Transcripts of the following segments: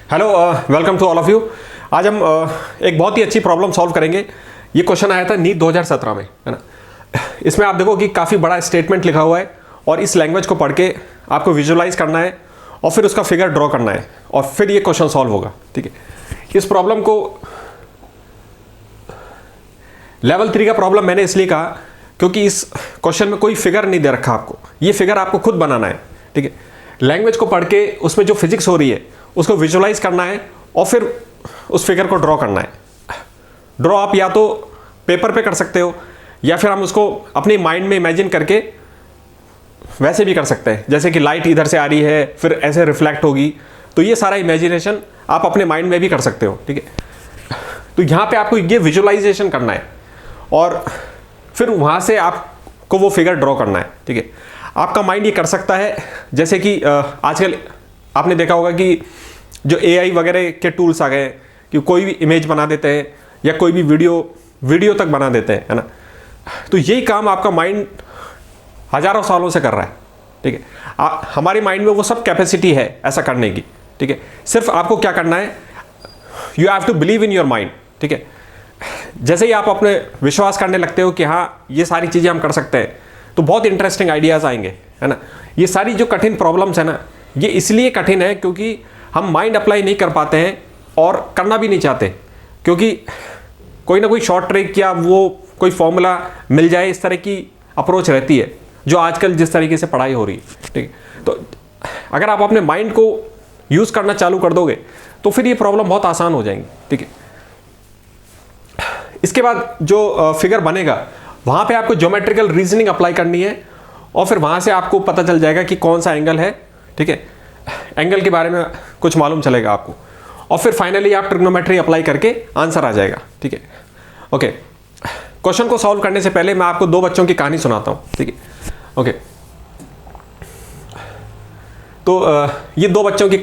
Hello, welcome to all of you. आज हम एक बहुत ही अच्छी प्रॉब्लम सॉल्व करेंगे। ये क्वेश्चन आया था नीट 2017 में, है ना। इसमें आप देखो कि काफ़ी बड़ा स्टेटमेंट लिखा हुआ है और इस लैंग्वेज को पढ़ के आपको विजुअलाइज करना है और फिर उसका फिगर ड्रॉ करना है और फिर ये क्वेश्चन सॉल्व होगा। ठीक है, इस प्रॉब्लम को लेवल 3 का प्रॉब्लम मैंने इसलिए कहा क्योंकि इस क्वेश्चन में कोई फिगर नहीं दे रखा आपको, ये फिगर आपको खुद बनाना है। ठीक है, लैंग्वेज को पढ़ के उसमें जो फिजिक्स हो रही है उसको विजुअलाइज करना है और फिर उस फिगर को ड्रॉ करना है। ड्रॉ आप या तो पेपर पे कर सकते हो या फिर हम उसको अपने माइंड में इमेजिन करके वैसे भी कर सकते हैं, जैसे कि लाइट इधर से आ रही है फिर ऐसे रिफ्लेक्ट होगी, तो ये सारा इमेजिनेशन आप अपने माइंड में भी कर सकते हो। ठीक है, तो यहाँ पे आपको ये विजुअलाइजेशन करना है और फिर वहाँ से आपको वो फिगर ड्रॉ करना है। ठीक है, आपका माइंड ये कर सकता है, जैसे कि आजकल आपने देखा होगा कि जो AI वगैरह के टूल्स आ गए कि कोई भी इमेज बना देते हैं या कोई भी वीडियो तक बना देते हैं, है ना। तो यही काम आपका माइंड हजारों सालों से कर रहा है। ठीक है, हमारे माइंड में वो सब कैपेसिटी है ऐसा करने की। ठीक है, सिर्फ आपको क्या करना है, you have to believe in your mind. ठीक है, जैसे ही आप अपने विश्वास करने लगते हो कि हाँ ये सारी चीज़ें हम कर सकते हैं, तो बहुत इंटरेस्टिंग आइडियाज़ आएंगे, है ना। ये सारी जो कठिन प्रॉब्लम्स है ना, ये इसलिए कठिन है क्योंकि हम माइंड अप्लाई नहीं कर पाते हैं और करना भी नहीं चाहते, क्योंकि कोई ना कोई शॉर्ट ट्रिक या वो कोई फॉर्मूला मिल जाए, इस तरह की अप्रोच रहती है जो आजकल जिस तरीके से पढ़ाई हो रही है। ठीक है, तो अगर आप अपने माइंड को यूज़ करना चालू कर दोगे तो फिर ये प्रॉब्लम बहुत आसान हो जाएंगी। ठीक है, इसके बाद जो फिगर बनेगा वहाँ पे आपको ज्योमेट्रिकल रीजनिंग अप्लाई करनी है और फिर वहाँ से आपको पता चल जाएगा कि कौन सा एंगल है। ठीक है, एंगल के बारे में कुछ मालूम चलेगा आपको और फिर फाइनली आप ट्रिग्नोमेट्री अप्लाई करके आंसर आ जाएगा। ठीक है, ओके। क्वेश्चन को सॉल्व करने से पहले मैं आपको दो बच्चों की कहानी सुनाता हूँ। ठीक है, ओके। तो ये दो बच्चों की एक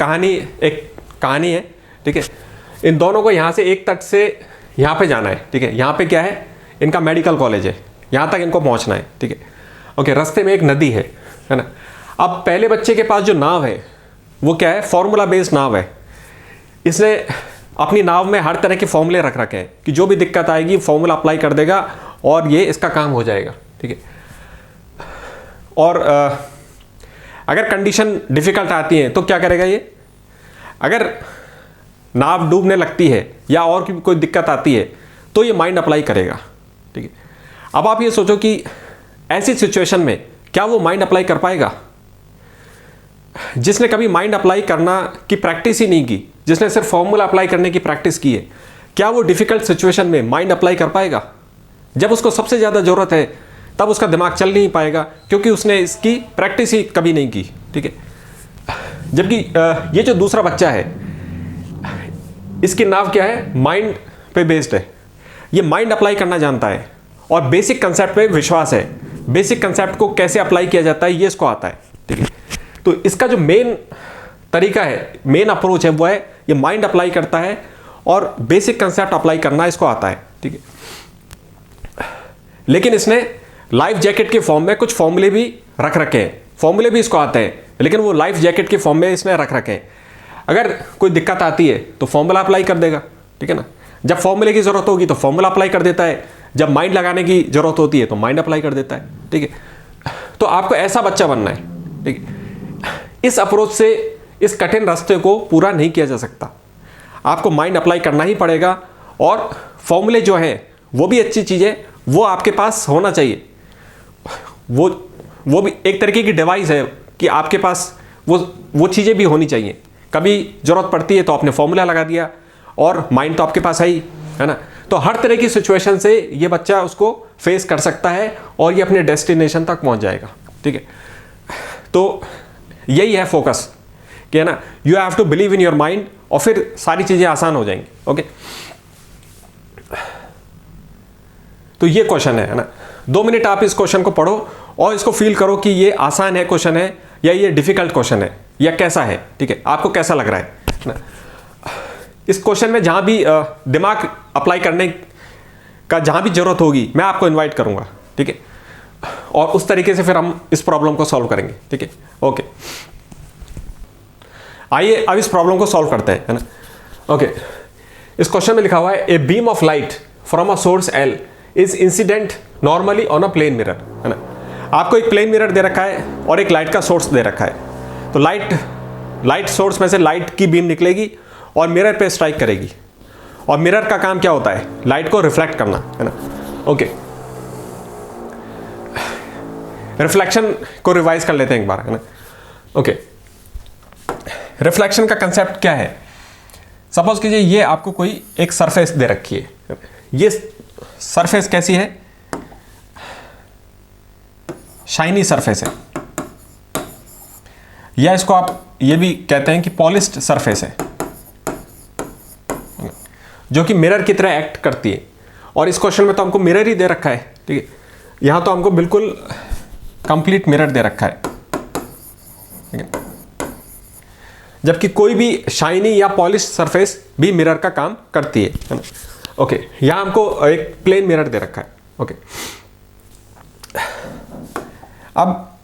कहानी है। ठीक है, इन दोनों को यहाँ से एक तट से यहाँ पे जाना है। ठीक है, यहाँ पे क्या है, इनका मेडिकल कॉलेज है, यहाँ तक इनको पहुँचना है। ठीक है, ओके। रास्ते में एक नदी है ना। अब पहले बच्चे के पास जो नाव है वो क्या है, फॉर्मूला बेस्ड नाव है। इसने अपनी नाव में हर तरह के फॉर्मूले रख रखे हैं कि जो भी दिक्कत आएगी फॉर्मूला अप्लाई कर देगा और ये इसका काम हो जाएगा। ठीक है, और अगर कंडीशन डिफिकल्ट आती है तो क्या करेगा ये, अगर नाव डूबने लगती है या और कोई दिक्कत आती है तो ये माइंड अप्लाई करेगा। ठीक है, अब आप ये सोचो कि ऐसी सिचुएशन में क्या वो माइंड अप्लाई कर पाएगा। जिसने कभी माइंड अप्लाई करना की प्रैक्टिस ही नहीं की, जिसने सिर्फ फॉर्मूला अप्लाई करने की प्रैक्टिस की है, क्या वो डिफिकल्ट सिचुएशन में माइंड अप्लाई कर पाएगा। जब उसको सबसे ज़्यादा ज़रूरत है तब उसका दिमाग चल नहीं पाएगा क्योंकि उसने इसकी प्रैक्टिस ही कभी नहीं की। ठीक है, जबकि ये जो दूसरा बच्चा है इसकी नाव क्या है, माइंड पे बेस्ड है। ये माइंड अप्लाई करना जानता है और बेसिक कंसेप्ट पे विश्वास है। बेसिक कंसेप्ट को कैसे अप्लाई किया जाता है ये इसको आता है। ठीक है, तो इसका जो मेन तरीका है, मेन अप्रोच है, वो है ये माइंड अप्लाई करता है और बेसिक कंसेप्ट अप्लाई करना इसको आता है। ठीक है, लेकिन इसने लाइफ जैकेट के फॉर्म में कुछ फॉर्मूले भी रख रखे हैं। फॉर्मूले भी इसको आते हैं लेकिन वो लाइफ जैकेट के फॉर्म में इसने रख रखे हैं। अगर कोई दिक्कत आती है तो फॉर्मूला अप्लाई कर देगा। ठीक है ना, जब फॉर्मूले की जरूरत होगी तो फॉर्मूला अप्लाई कर देता है, जब माइंड लगाने की जरूरत होती है तो माइंड अप्लाई कर देता है। ठीक है, तो आपको ऐसा बच्चा बनना है। ठीक है, इस अप्रोच से इस कठिन रास्ते को पूरा नहीं किया जा सकता। आपको माइंड अप्लाई करना ही पड़ेगा और फॉर्मूले जो हैं वो भी अच्छी चीज़ है, वो आपके पास होना चाहिए। वो भी एक तरीके की डिवाइस है कि आपके पास वो चीज़ें भी होनी चाहिए। कभी ज़रूरत पड़ती है तो आपने फॉर्मूला लगा दिया और माइंड तो आपके पास है ना। तो हर तरह की सिचुएशन से ये बच्चा उसको फेस कर सकता है और ये अपने डेस्टिनेशन तक पहुंच जाएगा। ठीक है, तो यही है फोकस कि, है ना, you have to believe in your mind और फिर सारी चीज़ें आसान हो जाएंगी। ओके, तो ये क्वेश्चन है ना। 2 मिनट आप इस क्वेश्चन को पढ़ो और इसको फील करो कि ये आसान है क्वेश्चन है या ये डिफिकल्ट क्वेश्चन है या कैसा है। ठीक है, आपको कैसा लग रहा है ना। इस क्वेश्चन में जहाँ भी दिमाग अप्लाई करने का जहाँ भी जरूरत होगी मैं आपको इनवाइट करूँगा। ठीक है, और उस तरीके से फिर हम इस प्रॉब्लम को सॉल्व करेंगे। ठीक है, ओके। आइए अब इस प्रॉब्लम को सॉल्व करते हैं, है ना। ओके, इस क्वेश्चन में लिखा हुआ है a beam of light from a source L is incident normally on a plane mirror, है ना। आपको एक प्लेन मिरर दे रखा है और एक लाइट का सोर्स दे रखा है। तो लाइट सोर्स में से लाइट की बीम निकलेगी और मिरर पे स्ट्राइक करेगी, और मिरर का काम क्या होता है, लाइट को रिफ्लेक्ट करना, है ना। ओके, रिफ्लेक्शन को रिवाइज कर लेते हैं एक बार, है ना। ओके, रिफ्लेक्शन का कंसेप्ट क्या है। सपोज कीजिए ये आपको कोई एक सरफेस दे रखी है, ये सरफेस कैसी है, शाइनी सरफेस है, या इसको आप ये भी कहते हैं कि पॉलिश्ड सरफेस है, जो कि मिरर की तरह एक्ट करती है। और इस क्वेश्चन में तो हमको मिरर ही दे रखा है, ठीक है। यहां तो हमको बिल्कुल कंप्लीट मिरर दे रखा है, ठीक है। जबकि कोई भी शाइनी या पॉलिश सरफेस भी मिरर का काम करती है ना। ओके, यहां हमको एक प्लेन मिरर दे रखा है। ओके, अब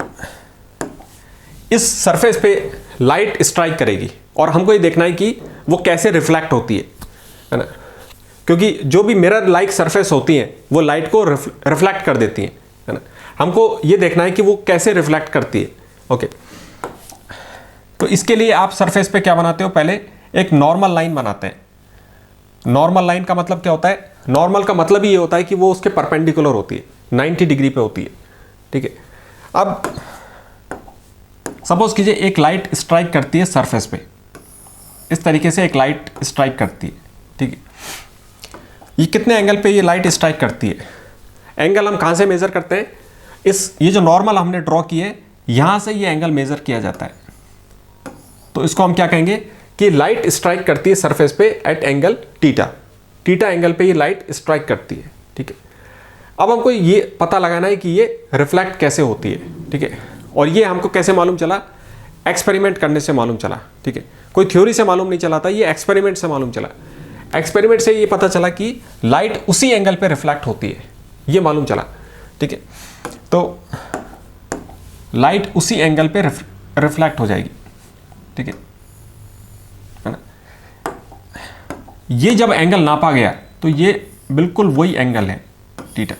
इस सरफेस पे लाइट स्ट्राइक करेगी और हमको ये देखना है कि वो कैसे रिफ्लेक्ट होती है ना। क्योंकि जो भी मिरर लाइक सरफेस होती हैं वो लाइट को रिफ्लेक्ट कर देती हैं, है ना। हमको ये देखना है कि वो कैसे रिफ्लेक्ट करती है। ओके, तो इसके लिए आप सरफेस पे क्या बनाते हो, पहले एक नॉर्मल लाइन बनाते हैं। नॉर्मल लाइन का मतलब क्या होता है, नॉर्मल का मतलब ही ये होता है कि वो उसके परपेंडिकुलर होती है, 90 डिग्री पे होती है, ठीक है। अब सपोज कीजिए एक लाइट स्ट्राइक करती है सरफेस पे, इस तरीके से एक लाइट स्ट्राइक करती है, ठीक है। ये कितने एंगल पे ये लाइट स्ट्राइक करती है, एंगल हम कहाँ से मेजर करते हैं, ये जो नॉर्मल हमने ड्रॉ की है यहां से ये एंगल मेजर किया जाता है। तो इसको हम क्या कहेंगे कि लाइट स्ट्राइक करती है सरफेस पे एट एंगल थीटा एंगल पे ये लाइट स्ट्राइक करती है, ठीक है। अब हमको ये पता लगाना है कि ये रिफ्लेक्ट कैसे होती है, ठीक है। और ये हमको कैसे मालूम चला, एक्सपेरिमेंट करने से मालूम चला, ठीक है। कोई थ्योरी से मालूम नहीं चला था, ये एक्सपेरिमेंट से मालूम चला। एक्सपेरिमेंट से ये पता चला कि लाइट उसी एंगल पे रिफ्लेक्ट होती है, ये मालूम चला, ठीक है। तो लाइट उसी एंगल पे रिफ्लेक्ट हो जाएगी, ठीक है ना। ये जब एंगल नापा गया तो ये बिल्कुल वही एंगल है थीटा,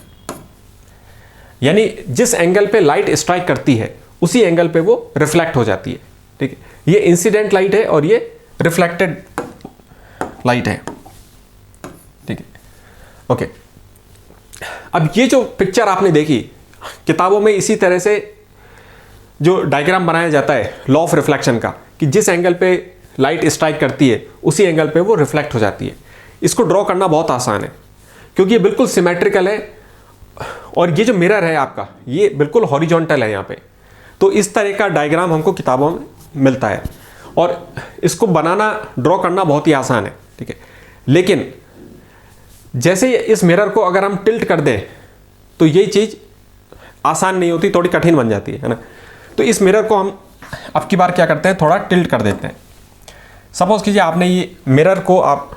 यानी जिस एंगल पे लाइट स्ट्राइक करती है उसी एंगल पे वो रिफ्लेक्ट हो जाती है, ठीक है। ये इंसिडेंट लाइट है और ये रिफ्लेक्टेड लाइट है, ठीक है। ओके, अब ये जो पिक्चर आपने देखी किताबों में, इसी तरह से जो डायग्राम बनाया जाता है लॉ ऑफ रिफ्लेक्शन का, कि जिस एंगल पे लाइट स्ट्राइक करती है उसी एंगल पे वो रिफ्लेक्ट हो जाती है। इसको ड्रॉ करना बहुत आसान है क्योंकि ये बिल्कुल सिमेट्रिकल है, और ये जो मिरर है आपका ये बिल्कुल हॉरिजॉन्टल है यहाँ पे। तो इस तरह का डायग्राम हमको किताबों में मिलता है और इसको बनाना, ड्रॉ करना बहुत ही आसान है, ठीक है। लेकिन जैसे इस मिरर को अगर हम टिल्ट कर दें तो ये चीज़ आसान नहीं होती, थोड़ी कठिन बन जाती है ना। तो इस मिरर को हम अब की बार क्या करते हैं, थोड़ा टिल्ट कर देते हैं। सपोज कीजिए आपने ये मिरर को आप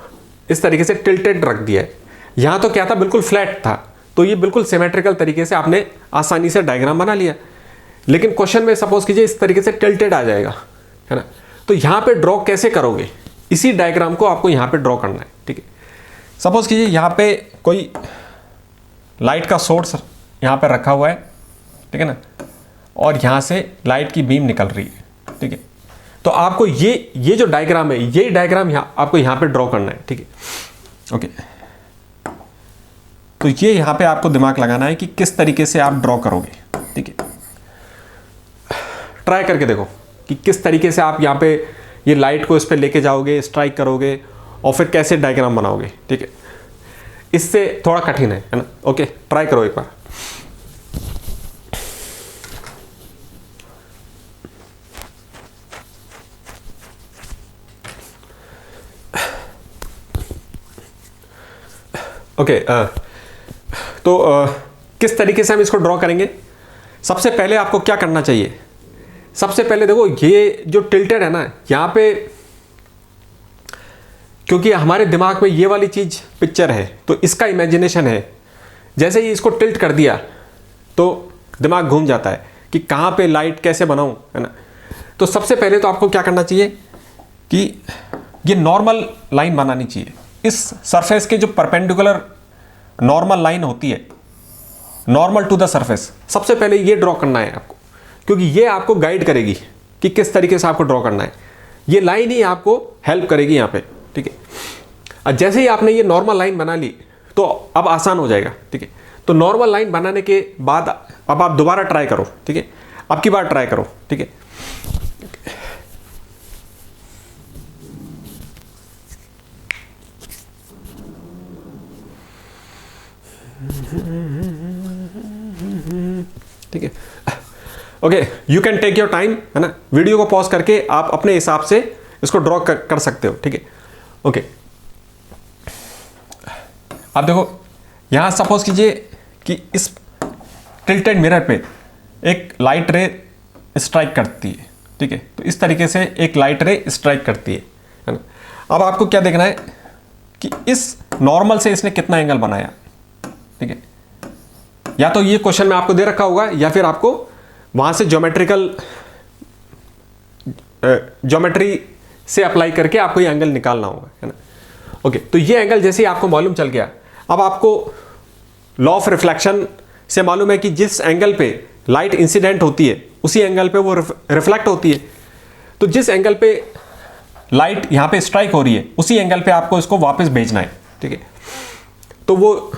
इस तरीके से टिल्टेड रख दिया है। यहाँ तो क्या था, बिल्कुल फ्लैट था, तो ये बिल्कुल सिमेट्रिकल तरीके से आपने आसानी से डायग्राम बना लिया। लेकिन क्वेश्चन में सपोज कीजिए इस तरीके से टिल्टेड आ जाएगा, है ना। तो यहाँ पे ड्रॉ कैसे करोगे, इसी डायग्राम को आपको यहाँ पे ड्रॉ करना है, ठीक है। सपोज कीजिए यहाँ पे कोई लाइट का सोर्स यहाँ पे रखा हुआ है, ठीक है ना, और यहाँ से लाइट की बीम निकल रही है, ठीक है। तो आपको ये जो डायग्राम है, ये डायग्राम आपको यहाँ पे ड्रॉ करना है, ठीक है। ओके, तो ये यहाँ पे आपको दिमाग लगाना है कि किस तरीके से आप ड्रॉ करोगे, ठीक है। ट्राई करके देखो कि किस तरीके से आप यहाँ पे ये लाइट को इस पे लेके जाओगे, स्ट्राइक करोगे और फिर कैसे डायग्राम बनाओगे, ठीक है। इससे थोड़ा कठिन है ना। ओके, ट्राई करो एक बार। ओके, तो किस तरीके से हम इसको ड्रॉ करेंगे। सबसे पहले आपको क्या करना चाहिए, सबसे पहले देखो ये जो टिल्टेड है ना यहाँ पे, क्योंकि हमारे दिमाग में ये वाली चीज़ पिक्चर है तो इसका इमेजिनेशन है। जैसे ही इसको टिल्ट कर दिया तो दिमाग घूम जाता है कि कहाँ पे लाइट कैसे बनाऊँ, है ना। तो सबसे पहले तो आपको क्या करना चाहिए, कि ये नॉर्मल लाइन बनानी चाहिए। इस सरफेस के जो परपेंडिकुलर नॉर्मल लाइन होती है, नॉर्मल टू द सरफेस, सबसे पहले ये ड्रॉ करना है आपको, क्योंकि ये आपको गाइड करेगी कि किस तरीके से आपको ड्रॉ करना है। ये लाइन ही आपको हेल्प करेगी यहाँ पे, ठीक है। और जैसे ही आपने ये नॉर्मल लाइन बना ली तो अब आसान हो जाएगा, ठीक है। तो नॉर्मल लाइन बनाने के बाद अब आप दोबारा ट्राई करो, ठीक है। अब की बार ट्राई करो, ठीक है। ठीक है, okay, you can take your time, है ना। वीडियो को पॉज करके आप अपने हिसाब से इसको ड्रॉ कर सकते हो, ठीक है। ओके, आप देखो यहां सपोज कीजिए कि इस टिल्टेड मिरर पे एक लाइट रे स्ट्राइक करती है, ठीक है। तो इस तरीके से एक लाइट रे स्ट्राइक करती है ना। अब आपको क्या देखना है कि इस नॉर्मल से इसने कितना एंगल बनाया, ठीक है। या तो ये क्वेश्चन में आपको दे रखा होगा या फिर आपको वहां से ज्योमेट्री से अप्लाई करके आपको ये एंगल निकालना होगा, है ना। ओके, तो ये एंगल जैसे ही आपको मालूम चल गया, अब आपको लॉ ऑफ रिफ्लेक्शन से मालूम है कि जिस एंगल पे लाइट इंसिडेंट होती है उसी एंगल पे वो रिफ्लेक्ट होती है। तो जिस एंगल पे लाइट यहां पे स्ट्राइक हो रही है उसी एंगल पे आपको इसको वापस भेजना है, ठीक है। तो वो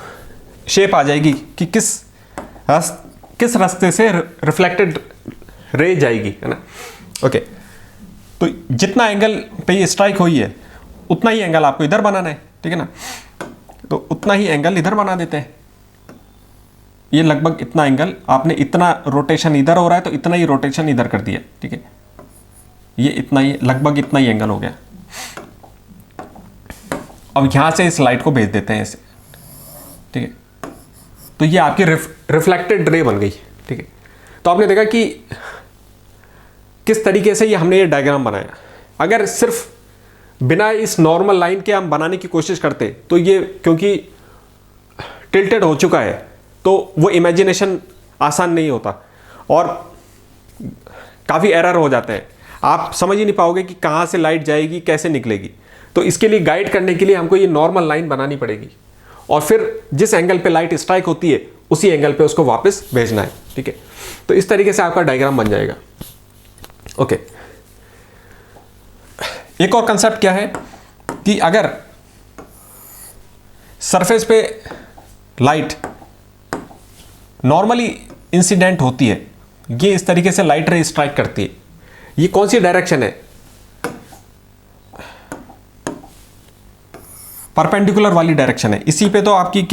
शेप आ जाएगी कि किस रास्ते से रिफ्लेक्टेड रे जाएगी, है ना। ओके, तो जितना एंगल पे ये स्ट्राइक हुई है उतना ही एंगल आपको इधर बनाना है, ठीक है ना। तो उतना ही एंगल इधर बना देते हैं। ये लगभग इतना एंगल, आपने इतना रोटेशन इधर हो रहा है तो इतना ही रोटेशन इधर कर दिया, ठीक है। ये इतना ही, लगभग इतना ही एंगल हो गया। अब यहां से इस लाइट को भेज देते हैं ऐसे, ठीक है। तो ये आपकी रिफ्लेक्टेड रे बन गई, ठीक है। तो आपने देखा कि किस तरीके से ये हमने ये डायग्राम बनाया। अगर सिर्फ बिना इस नॉर्मल लाइन के हम बनाने की कोशिश करते तो ये, क्योंकि टिल्टेड हो चुका है, तो वो इमेजिनेशन आसान नहीं होता और काफ़ी एरर हो जाते हैं। आप समझ ही नहीं पाओगे कि कहाँ से लाइट जाएगी, कैसे निकलेगी। तो इसके लिए गाइड करने के लिए हमको ये नॉर्मल लाइन बनानी पड़ेगी और फिर जिस एंगल पे लाइट स्ट्राइक होती है उसी एंगल पे उसको वापस भेजना है, ठीक है। तो इस तरीके से आपका डायग्राम बन जाएगा। ओके, एक और कंसेप्ट क्या है कि अगर सरफेस पे लाइट नॉर्मली इंसिडेंट होती है, ये इस तरीके से लाइट रे स्ट्राइक करती है, ये कौन सी डायरेक्शन है? परपेंडिकुलर वाली डायरेक्शन है। इसी पे तो आपकी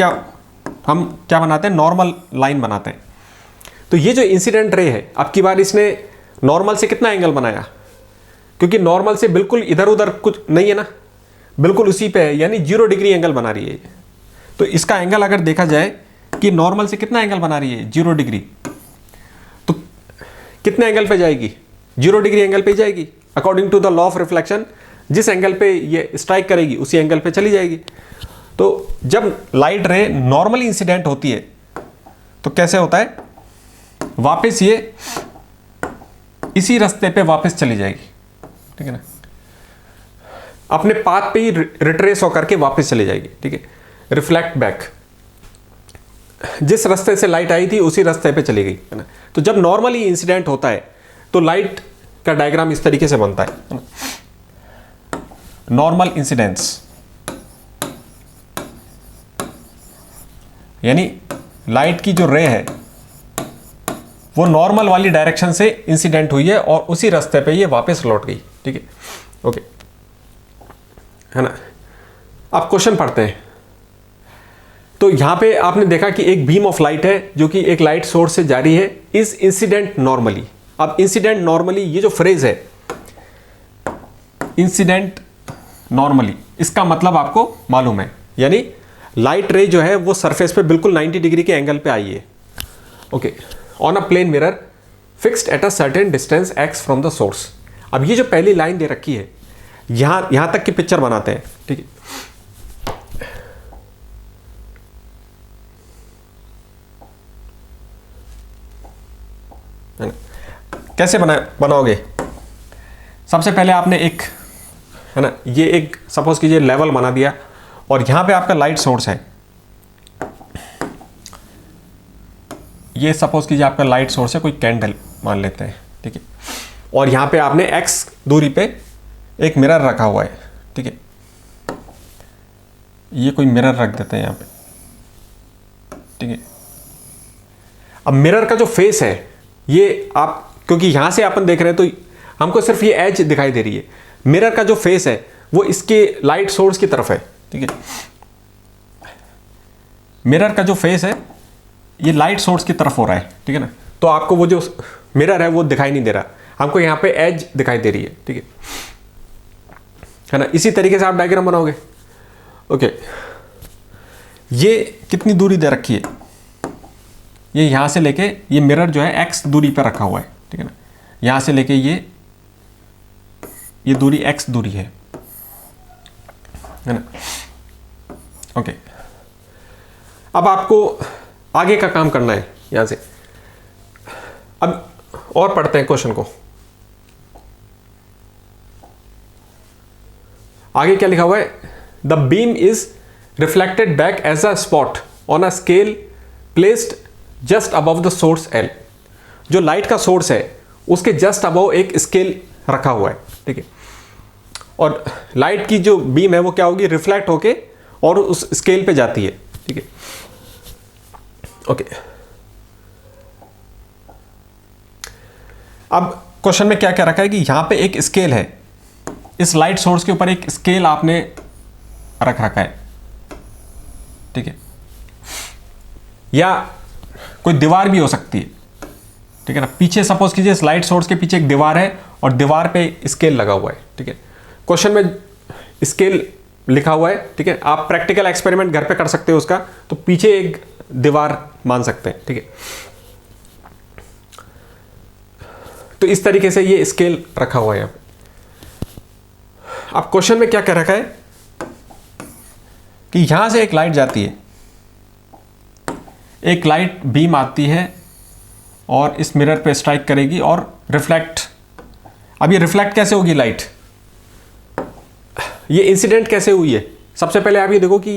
हम क्या बनाते हैं, नॉर्मल लाइन बनाते हैं। तो ये जो इंसिडेंट रे है, अब की बार इसने नॉर्मल से कितना एंगल बनाया, क्योंकि नॉर्मल से बिल्कुल इधर उधर कुछ नहीं है ना, बिल्कुल उसी पे है, यानी 0 डिग्री एंगल बना रही है। तो इसका एंगल अगर देखा जाए कि नॉर्मल से कितना एंगल बना रही है, 0 डिग्री, तो कितने एंगल पे जाएगी, 0 डिग्री एंगल पे जाएगी। According to the law of reflection जिस एंगल पे ये स्ट्राइक करेगी उसी एंगल पे चली जाएगी। तो जब लाइट रे नॉर्मली इंसिडेंट होती है तो कैसे होता है, वापस ये इसी रास्ते पे वापस चली जाएगी, ठीक है ना, अपने पाथ पे ही रिट्रेस होकर के वापस चली जाएगी, ठीक है। रिफ्लेक्ट बैक, जिस रास्ते से लाइट आई थी उसी रास्ते पे चली गई, है ना। तो जब नॉर्मली इंसिडेंट होता है तो लाइट का डायग्राम इस तरीके से बनता है ना, नॉर्मल इंसिडेंस, यानी लाइट की जो रे है वो नॉर्मल वाली डायरेक्शन से इंसिडेंट हुई है और उसी रास्ते पे ये वापस लौट गई, ठीक है। ओके, है ना। अब क्वेश्चन पढ़ते हैं। तो यहां पे आपने देखा कि एक बीम ऑफ लाइट है जो कि एक लाइट सोर्स से जारी है, इज इंसिडेंट नॉर्मली। अब इंसिडेंट नॉर्मली, ये जो फ्रेज है इंसिडेंट नॉर्मली, इसका मतलब आपको मालूम है, यानी लाइट रे जो है वो सरफेस पे बिल्कुल 90 डिग्री के एंगल पे आई है। Okay, on a plane mirror fixed at a certain distance x from the source. अब ये जो पहली लाइन दे रखी है, यहां तक की पिक्चर बनाते हैं, ठीक है। कैसे बनाओगे? सबसे पहले आपने एक है ना। ये एक सपोज कीजिए लेवल बना दिया और यहाँ पे आपका लाइट सोर्स है, ये सपोज कीजिए आपका लाइट सोर्स है, कोई कैंडल मान लेते हैं, ठीक है। और यहाँ पे आपने x दूरी पे एक मिरर रखा हुआ है, ठीक है। ये कोई मिरर रख देते हैं यहाँ पे, ठीक है। अब मिरर का जो फेस है ये आप, क्योंकि यहाँ से अपन देख रहे हैं तो हमको सिर्फ ये एज दिखाई दे रही है, मिरर का जो फेस है वो इसके लाइट सोर्स की तरफ है, ठीक है। मिरर का जो फेस है ये लाइट सोर्स की तरफ हो रहा है, ठीक है ना। तो आपको वो जो मिरर है वो दिखाई नहीं दे रहा, हमको यहाँ पे एज दिखाई दे रही है, ठीक है ना। इसी तरीके से आप डायग्राम बनाओगे। ओके, ये कितनी दूरी दे रखी है, ये यहाँ से लेके ये मिरर जो है x दूरी पर रखा हुआ है, ठीक है ना। यहाँ से लेके ये दूरी x दूरी है ना। ओके, अब आपको आगे का काम करना है यहाँ से। अब और पढ़ते हैं क्वेश्चन को। आगे क्या लिखा हुआ है, the beam is reflected back as a spot on a scale placed just above the source L। जो लाइट का सोर्स है उसके जस्ट अबव एक स्केल रखा हुआ है, ठीक है। और लाइट की जो बीम है वो क्या होगी, रिफ्लेक्ट होके और उस स्केल पे जाती है, ठीक है। ओके, अब क्वेश्चन में क्या क्या रखा है कि यहां पे एक स्केल है, इस लाइट सोर्स के ऊपर एक स्केल आपने रख रखा है, ठीक है। या कोई दीवार भी हो सकती है, ठीक है ना। पीछे सपोज कीजिए इस लाइट सोर्स के पीछे एक दीवार है और दीवार पे स्केल लगा हुआ है, ठीक है। क्वेश्चन में स्केल लिखा हुआ है, ठीक है। आप प्रैक्टिकल एक्सपेरिमेंट घर पे कर सकते हो उसका, तो पीछे एक दीवार मान सकते हैं, ठीक है। तो इस तरीके से ये स्केल रखा हुआ है यहाँ पे। अब क्वेश्चन में क्या कह रखा है कि यहां से एक लाइट जाती है, एक लाइट बीम आती है और इस मिरर पे स्ट्राइक करेगी और रिफ्लेक्ट। अब ये रिफ्लेक्ट कैसे होगी लाइट, ये इंसिडेंट कैसे हुई है। सबसे पहले आप ये देखो कि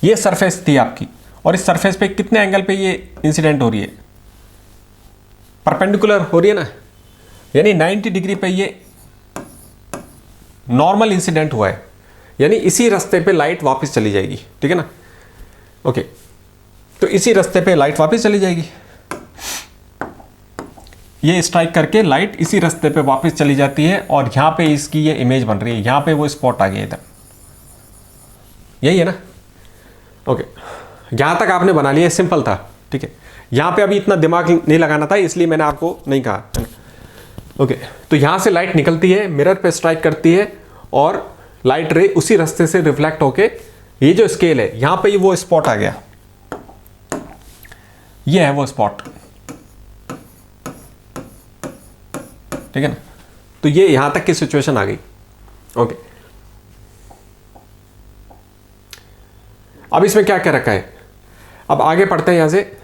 ये सरफेस थी आपकी, और इस सरफेस पे कितने एंगल पे ये इंसिडेंट हो रही है, परपेंडिकुलर हो रही है ना, यानी 90 डिग्री पे ये नॉर्मल इंसिडेंट हुआ है, यानी इसी रास्ते पे लाइट वापस चली जाएगी, ठीक है ना। ओके, तो इसी रास्ते पे लाइट वापस चली जाएगी, ये स्ट्राइक करके लाइट इसी रास्ते पे वापस चली जाती है और यहां पे इसकी ये इमेज बन रही है, यहां पे वो स्पॉट आ गया इधर, यही है ना। ओके, यहां तक आपने बना लिया, सिंपल था, ठीक है। यहां पे अभी इतना दिमाग नहीं लगाना था, इसलिए मैंने आपको नहीं कहा, है ना। ओके, तो यहां से लाइट निकलती है, मिरर पे स्ट्राइक करती है और लाइट रे उसी रास्ते से रिफ्लेक्ट होके ये जो स्केल है यहां पे वो स्पॉट आ गया, ये है वो स्पॉट, ठीक है ना। तो ये यहां तक की सिचुएशन आ गई। ओके, अब इसमें क्या क्या रखा है, अब आगे पढ़ते हैं यहां से।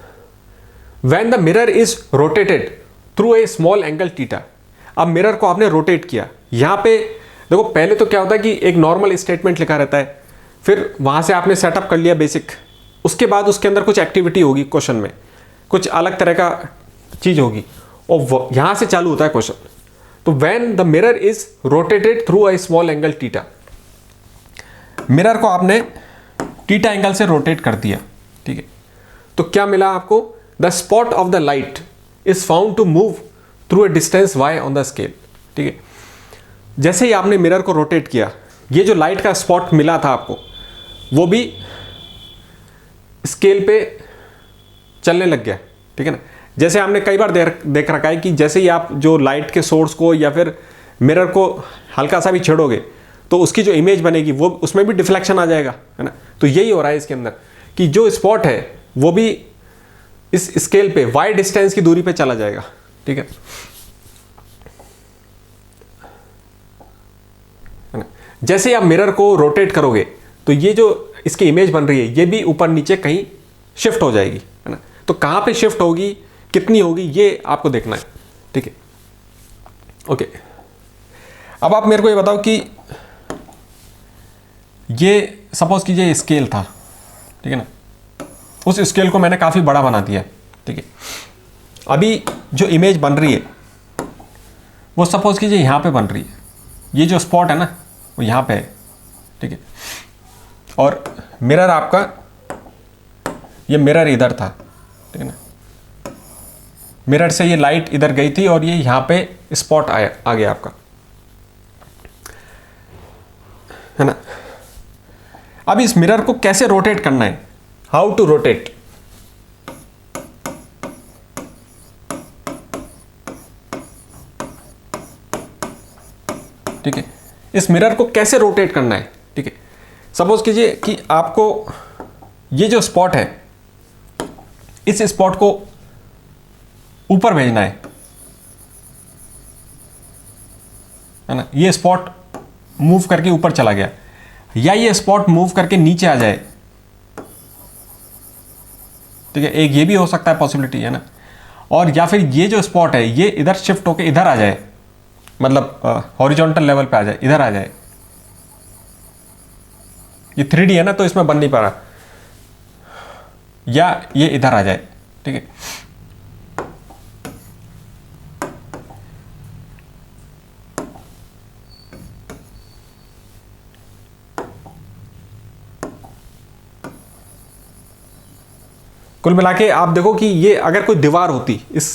When the mirror is rotated through a small angle theta. अब मिरर को आपने रोटेट किया, यहां पे देखो पहले तो क्या होता है कि एक नॉर्मल स्टेटमेंट लिखा रहता है, फिर वहां से आपने सेटअप कर लिया बेसिक, उसके बाद उसके अंदर कुछ एक्टिविटी होगी, क्वेश्चन में कुछ अलग तरह का चीज होगी और यहां से चालू होता है क्वेश्चन। तो when the mirror is rotated through a small angle theta, mirror को आपने थीटा एंगल से रोटेट कर दिया, ठीक है। तो क्या मिला आपको, the spot of the light is found to move through a distance y on the scale, ठीक है। जैसे ही आपने मिरर को रोटेट किया, ये जो लाइट का स्पॉट मिला था आपको वो भी स्केल पे चलने लग गया, ठीक है ना। जैसे हमने कई बार देख रखा है कि जैसे ही आप जो लाइट के सोर्स को या फिर मिरर को हल्का सा भी छेड़ोगे तो उसकी जो इमेज बनेगी वो उसमें भी डिफ्लेक्शन आ जाएगा, है ना। तो यही हो रहा है इसके अंदर कि जो स्पॉट है वो भी इस स्केल पे y डिस्टेंस की दूरी पे चला जाएगा, ठीक है ना। जैसे आप मिरर को रोटेट करोगे तो ये जो इसकी इमेज बन रही है ये भी ऊपर नीचे कहीं शिफ्ट हो जाएगी, है ना। तो कहां पे शिफ्ट होगी, कितनी होगी, ये आपको देखना है, ठीक है। ओके, अब आप मेरे को ये बताओ कि ये सपोज कीजिए स्केल था, ठीक है ना, उस स्केल को मैंने काफ़ी बड़ा बना दिया, ठीक है। अभी जो इमेज बन रही है वो सपोज कीजिए यहाँ पे बन रही है, ये जो स्पॉट है ना वो यहाँ पे है, ठीक है। और मिरर आपका, ये मिरर इधर था, ठीक है ना, मिरर से ये लाइट इधर गई थी और ये यहाँ पे स्पॉट आ गया आपका, है ना। अब इस मिरर को कैसे रोटेट करना है, हाउ टू रोटेट, ठीक है। इस मिरर को कैसे रोटेट करना है, ठीक है। सपोज कीजिए कि आपको ये जो स्पॉट है, इस स्पॉट को ऊपर भेजना है ना, ये स्पॉट मूव करके ऊपर चला गया, या ये स्पॉट मूव करके नीचे आ जाए, ठीक है, एक ये भी हो सकता है पॉसिबिलिटी, है ना। और या फिर ये जो स्पॉट है ये इधर शिफ्ट होके इधर आ जाए, मतलब हॉरिजॉन्टल लेवल पे आ जाए, इधर आ जाए। ये 3D है ना तो इसमें बन नहीं पा रहा, या ये इधर आ जाए, ठीक है। कुल मिला के आप देखो कि ये अगर कोई दीवार होती, इस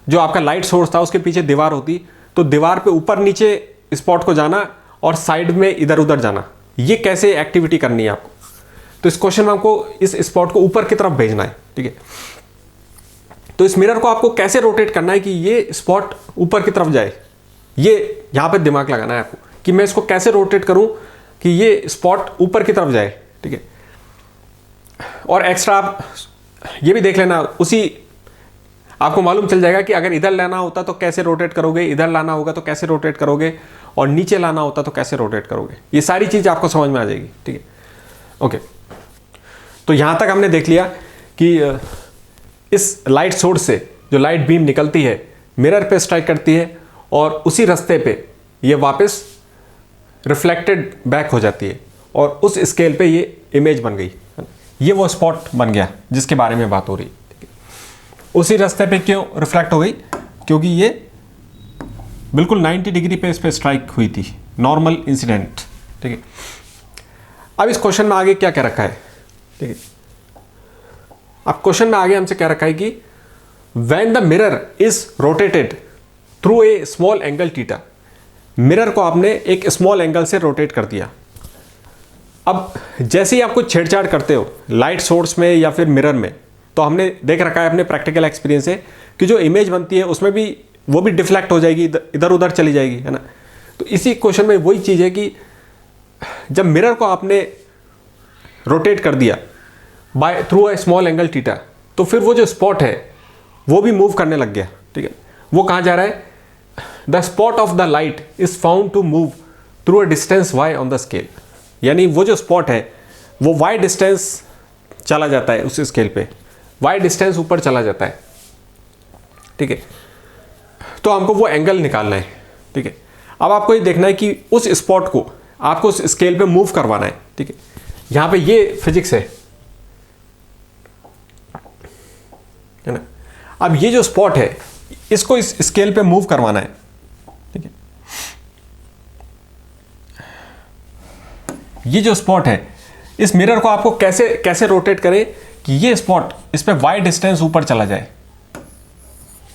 जो आपका लाइट सोर्स था उसके पीछे दीवार होती, तो दीवार पे ऊपर नीचे स्पॉट को जाना और साइड में इधर उधर जाना, ये कैसे एक्टिविटी करनी है आपको। तो इस क्वेश्चन में आपको इस स्पॉट को ऊपर की तरफ भेजना है, ठीक है। तो इस मिरर को आपको कैसे रोटेट करना है कि ये स्पॉट ऊपर की तरफ जाए, ये यहां पे दिमाग लगाना है आपको कि मैं इसको कैसे रोटेट करूं कि ये स्पॉट ऊपर की तरफ जाए, ठीक है। और एक्स्ट्रा आप ये भी देख लेना, उसी आपको मालूम चल जाएगा कि अगर इधर लाना होता तो कैसे रोटेट करोगे, इधर लाना होगा तो कैसे रोटेट करोगे, और नीचे लाना होता तो कैसे रोटेट करोगे। ये सारी चीज़ आपको समझ में आ जाएगी, ठीक है। ओके, तो यहाँ तक हमने देख लिया कि इस लाइट सोर्स से जो लाइट बीम निकलती है मिरर पे स्ट्राइक करती है और उसी रास्ते पे ये वापस रिफ्लेक्टेड बैक हो जाती है और उस स्केल पे ये इमेज बन गई, ये वो स्पॉट बन गया जिसके बारे में बात हो रही है। उसी रास्ते पे क्यों रिफ्लेक्ट हो गई, क्योंकि ये बिल्कुल 90 डिग्री पे इस पे स्ट्राइक हुई थी, नॉर्मल इंसिडेंट, ठीक है। अब इस क्वेश्चन में आगे क्या कह रखा है, ठीक है। अब क्वेश्चन में आगे हमसे कह रखा है कि when the mirror is rotated through a small angle theta, mirror को आपने एक स्मॉल एंगल से रोटेट कर दिया। अब जैसे ही आप कुछ छेड़छाड़ करते हो लाइट सोर्स में या फिर मिरर में, तो हमने देख रखा है अपने प्रैक्टिकल एक्सपीरियंस से कि जो इमेज बनती है उसमें भी वो भी डिफ्लेक्ट हो जाएगी, इधर उधर चली जाएगी, है ना। तो इसी क्वेश्चन में वही चीज़ है कि जब मिरर को आपने रोटेट कर दिया by through a small angle theta, तो फिर वो जो स्पॉट है वो भी मूव करने लग गया, ठीक है। वो कहाँ जा रहा है, the spot of the light is found to move through a distance y on the scale, यानी वो जो स्पॉट है वो y डिस्टेंस चला जाता है, उस स्केल पे y डिस्टेंस ऊपर चला जाता है, ठीक है। तो हमको वो एंगल निकालना है, ठीक है। अब आपको ये देखना है कि उस स्पॉट को आपको उस स्केल पे मूव करवाना है, ठीक है। यहां पे ये फिजिक्स है ना। अब ये जो स्पॉट है इसको इस स्केल पे मूव करवाना है, ठीक है। ये जो स्पॉट है इस मिरर को आपको कैसे कैसे रोटेट करें कि ये स्पॉट इस पे y डिस्टेंस ऊपर चला जाए,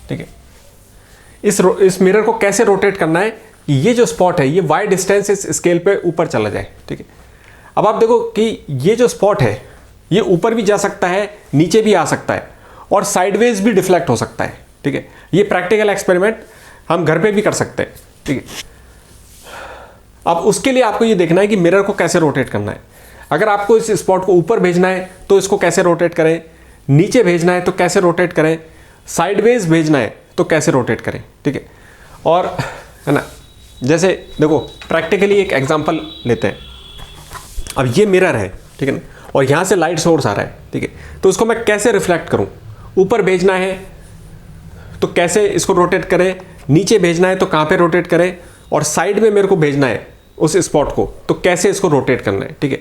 ठीक है। इस मिरर को कैसे रोटेट करना है कि ये जो स्पॉट है ये y डिस्टेंस इस स्केल पे ऊपर चला जाए, ठीक है। अब आप देखो कि ये जो स्पॉट है ये ऊपर भी जा सकता है, नीचे भी आ सकता है और साइडवेज भी डिफ्लेक्ट हो सकता है, ठीक है। ये प्रैक्टिकल एक्सपेरिमेंट हम घर पे भी कर सकते हैं, ठीक है। अब उसके लिए आपको ये देखना है कि मिरर को कैसे रोटेट करना है। अगर आपको इस स्पॉट को ऊपर भेजना है तो इसको कैसे रोटेट करें, नीचे भेजना है तो कैसे रोटेट करें, साइडवेज भेजना है तो कैसे रोटेट करें, ठीक है। और है ना, जैसे देखो प्रैक्टिकली एक एग्जांपल लेते हैं। अब ये मिरर है, ठीक है ना, और यहाँ से लाइट सोर्स आ रहा है, ठीक है। तो उसको मैं कैसे रिफ्लेक्ट करूँ, ऊपर भेजना है तो कैसे इसको रोटेट करें, नीचे भेजना है तो कहाँ पे रोटेट करें, और साइड में मेरे को भेजना है उस स्पॉट को, तो कैसे इसको रोटेट करना है। ठीक है,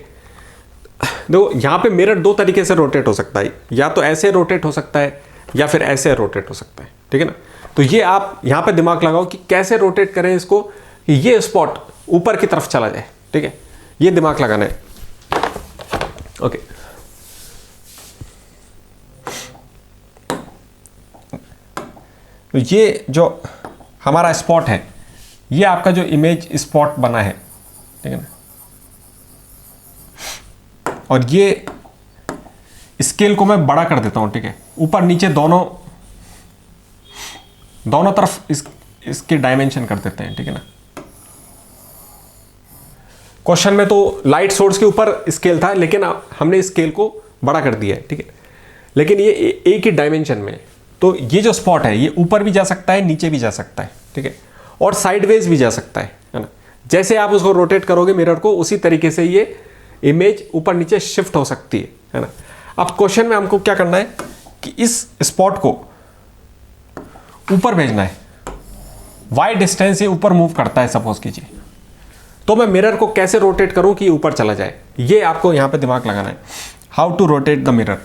देखो यहाँ पे मिरर दो तरीके से रोटेट हो सकता है, या तो ऐसे रोटेट हो सकता है या फिर ऐसे रोटेट हो सकता है। ठीक है ना, तो ये आप यहाँ पे दिमाग लगाओ कि कैसे रोटेट करें इसको कि ये स्पॉट ऊपर की तरफ चला जाए। ठीक है, ये दिमाग लगाना है। ओके, तो ये जो हमारा स्पॉट है, ये आपका जो इमेज स्पॉट बना है, ठीक है ना, और ये स्केल को मैं बड़ा कर देता हूं। ठीक है, ऊपर नीचे दोनों तरफ इसके डायमेंशन कर देते हैं। ठीक है ना, क्वेश्चन में तो लाइट सोर्स के ऊपर स्केल था, लेकिन हमने स्केल को बड़ा कर दिया है। ठीक है, लेकिन ये एक ही डायमेंशन में, तो ये जो स्पॉट है ये ऊपर भी जा सकता है, नीचे भी जा सकता है। ठीक है, और साइडवेज भी जा सकता है ना। जैसे आप उसको रोटेट करोगे मिरर को, उसी तरीके से ये इमेज ऊपर नीचे शिफ्ट हो सकती है ना। अब क्वेश्चन में हमको क्या करना है कि इस स्पॉट को ऊपर भेजना है। वाई डिस्टेंस से ऊपर मूव करता है सपोज कीजिए, तो मैं मिरर को कैसे रोटेट करूं कि ऊपर चला जाए, ये आपको यहां पे दिमाग लगाना है। How to rotate the mirror.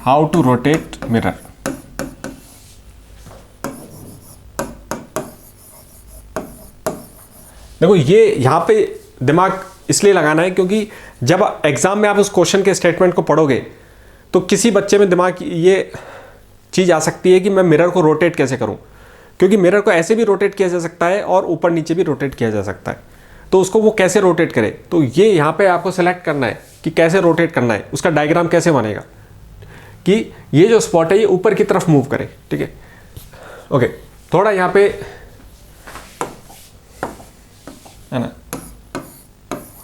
How to rotate mirror. देखो ये यहां पे दिमाग इसलिए लगाना है क्योंकि जब एग्जाम में आप उस क्वेश्चन के स्टेटमेंट को पढ़ोगे तो किसी बच्चे में दिमाग ये चीज़ आ सकती है कि मैं मिरर को रोटेट कैसे करूं, क्योंकि मिरर को ऐसे भी रोटेट किया जा सकता है और ऊपर नीचे भी रोटेट किया जा सकता है। तो उसको वो कैसे रोटेट करे, तो ये यहाँ पे आपको सेलेक्ट करना है कि कैसे रोटेट करना है, उसका डायग्राम कैसे बनेगा कि ये जो स्पॉट है ये ऊपर की तरफ मूव करे। ठीक है, ओके, थोड़ा यहाँ पे है ना,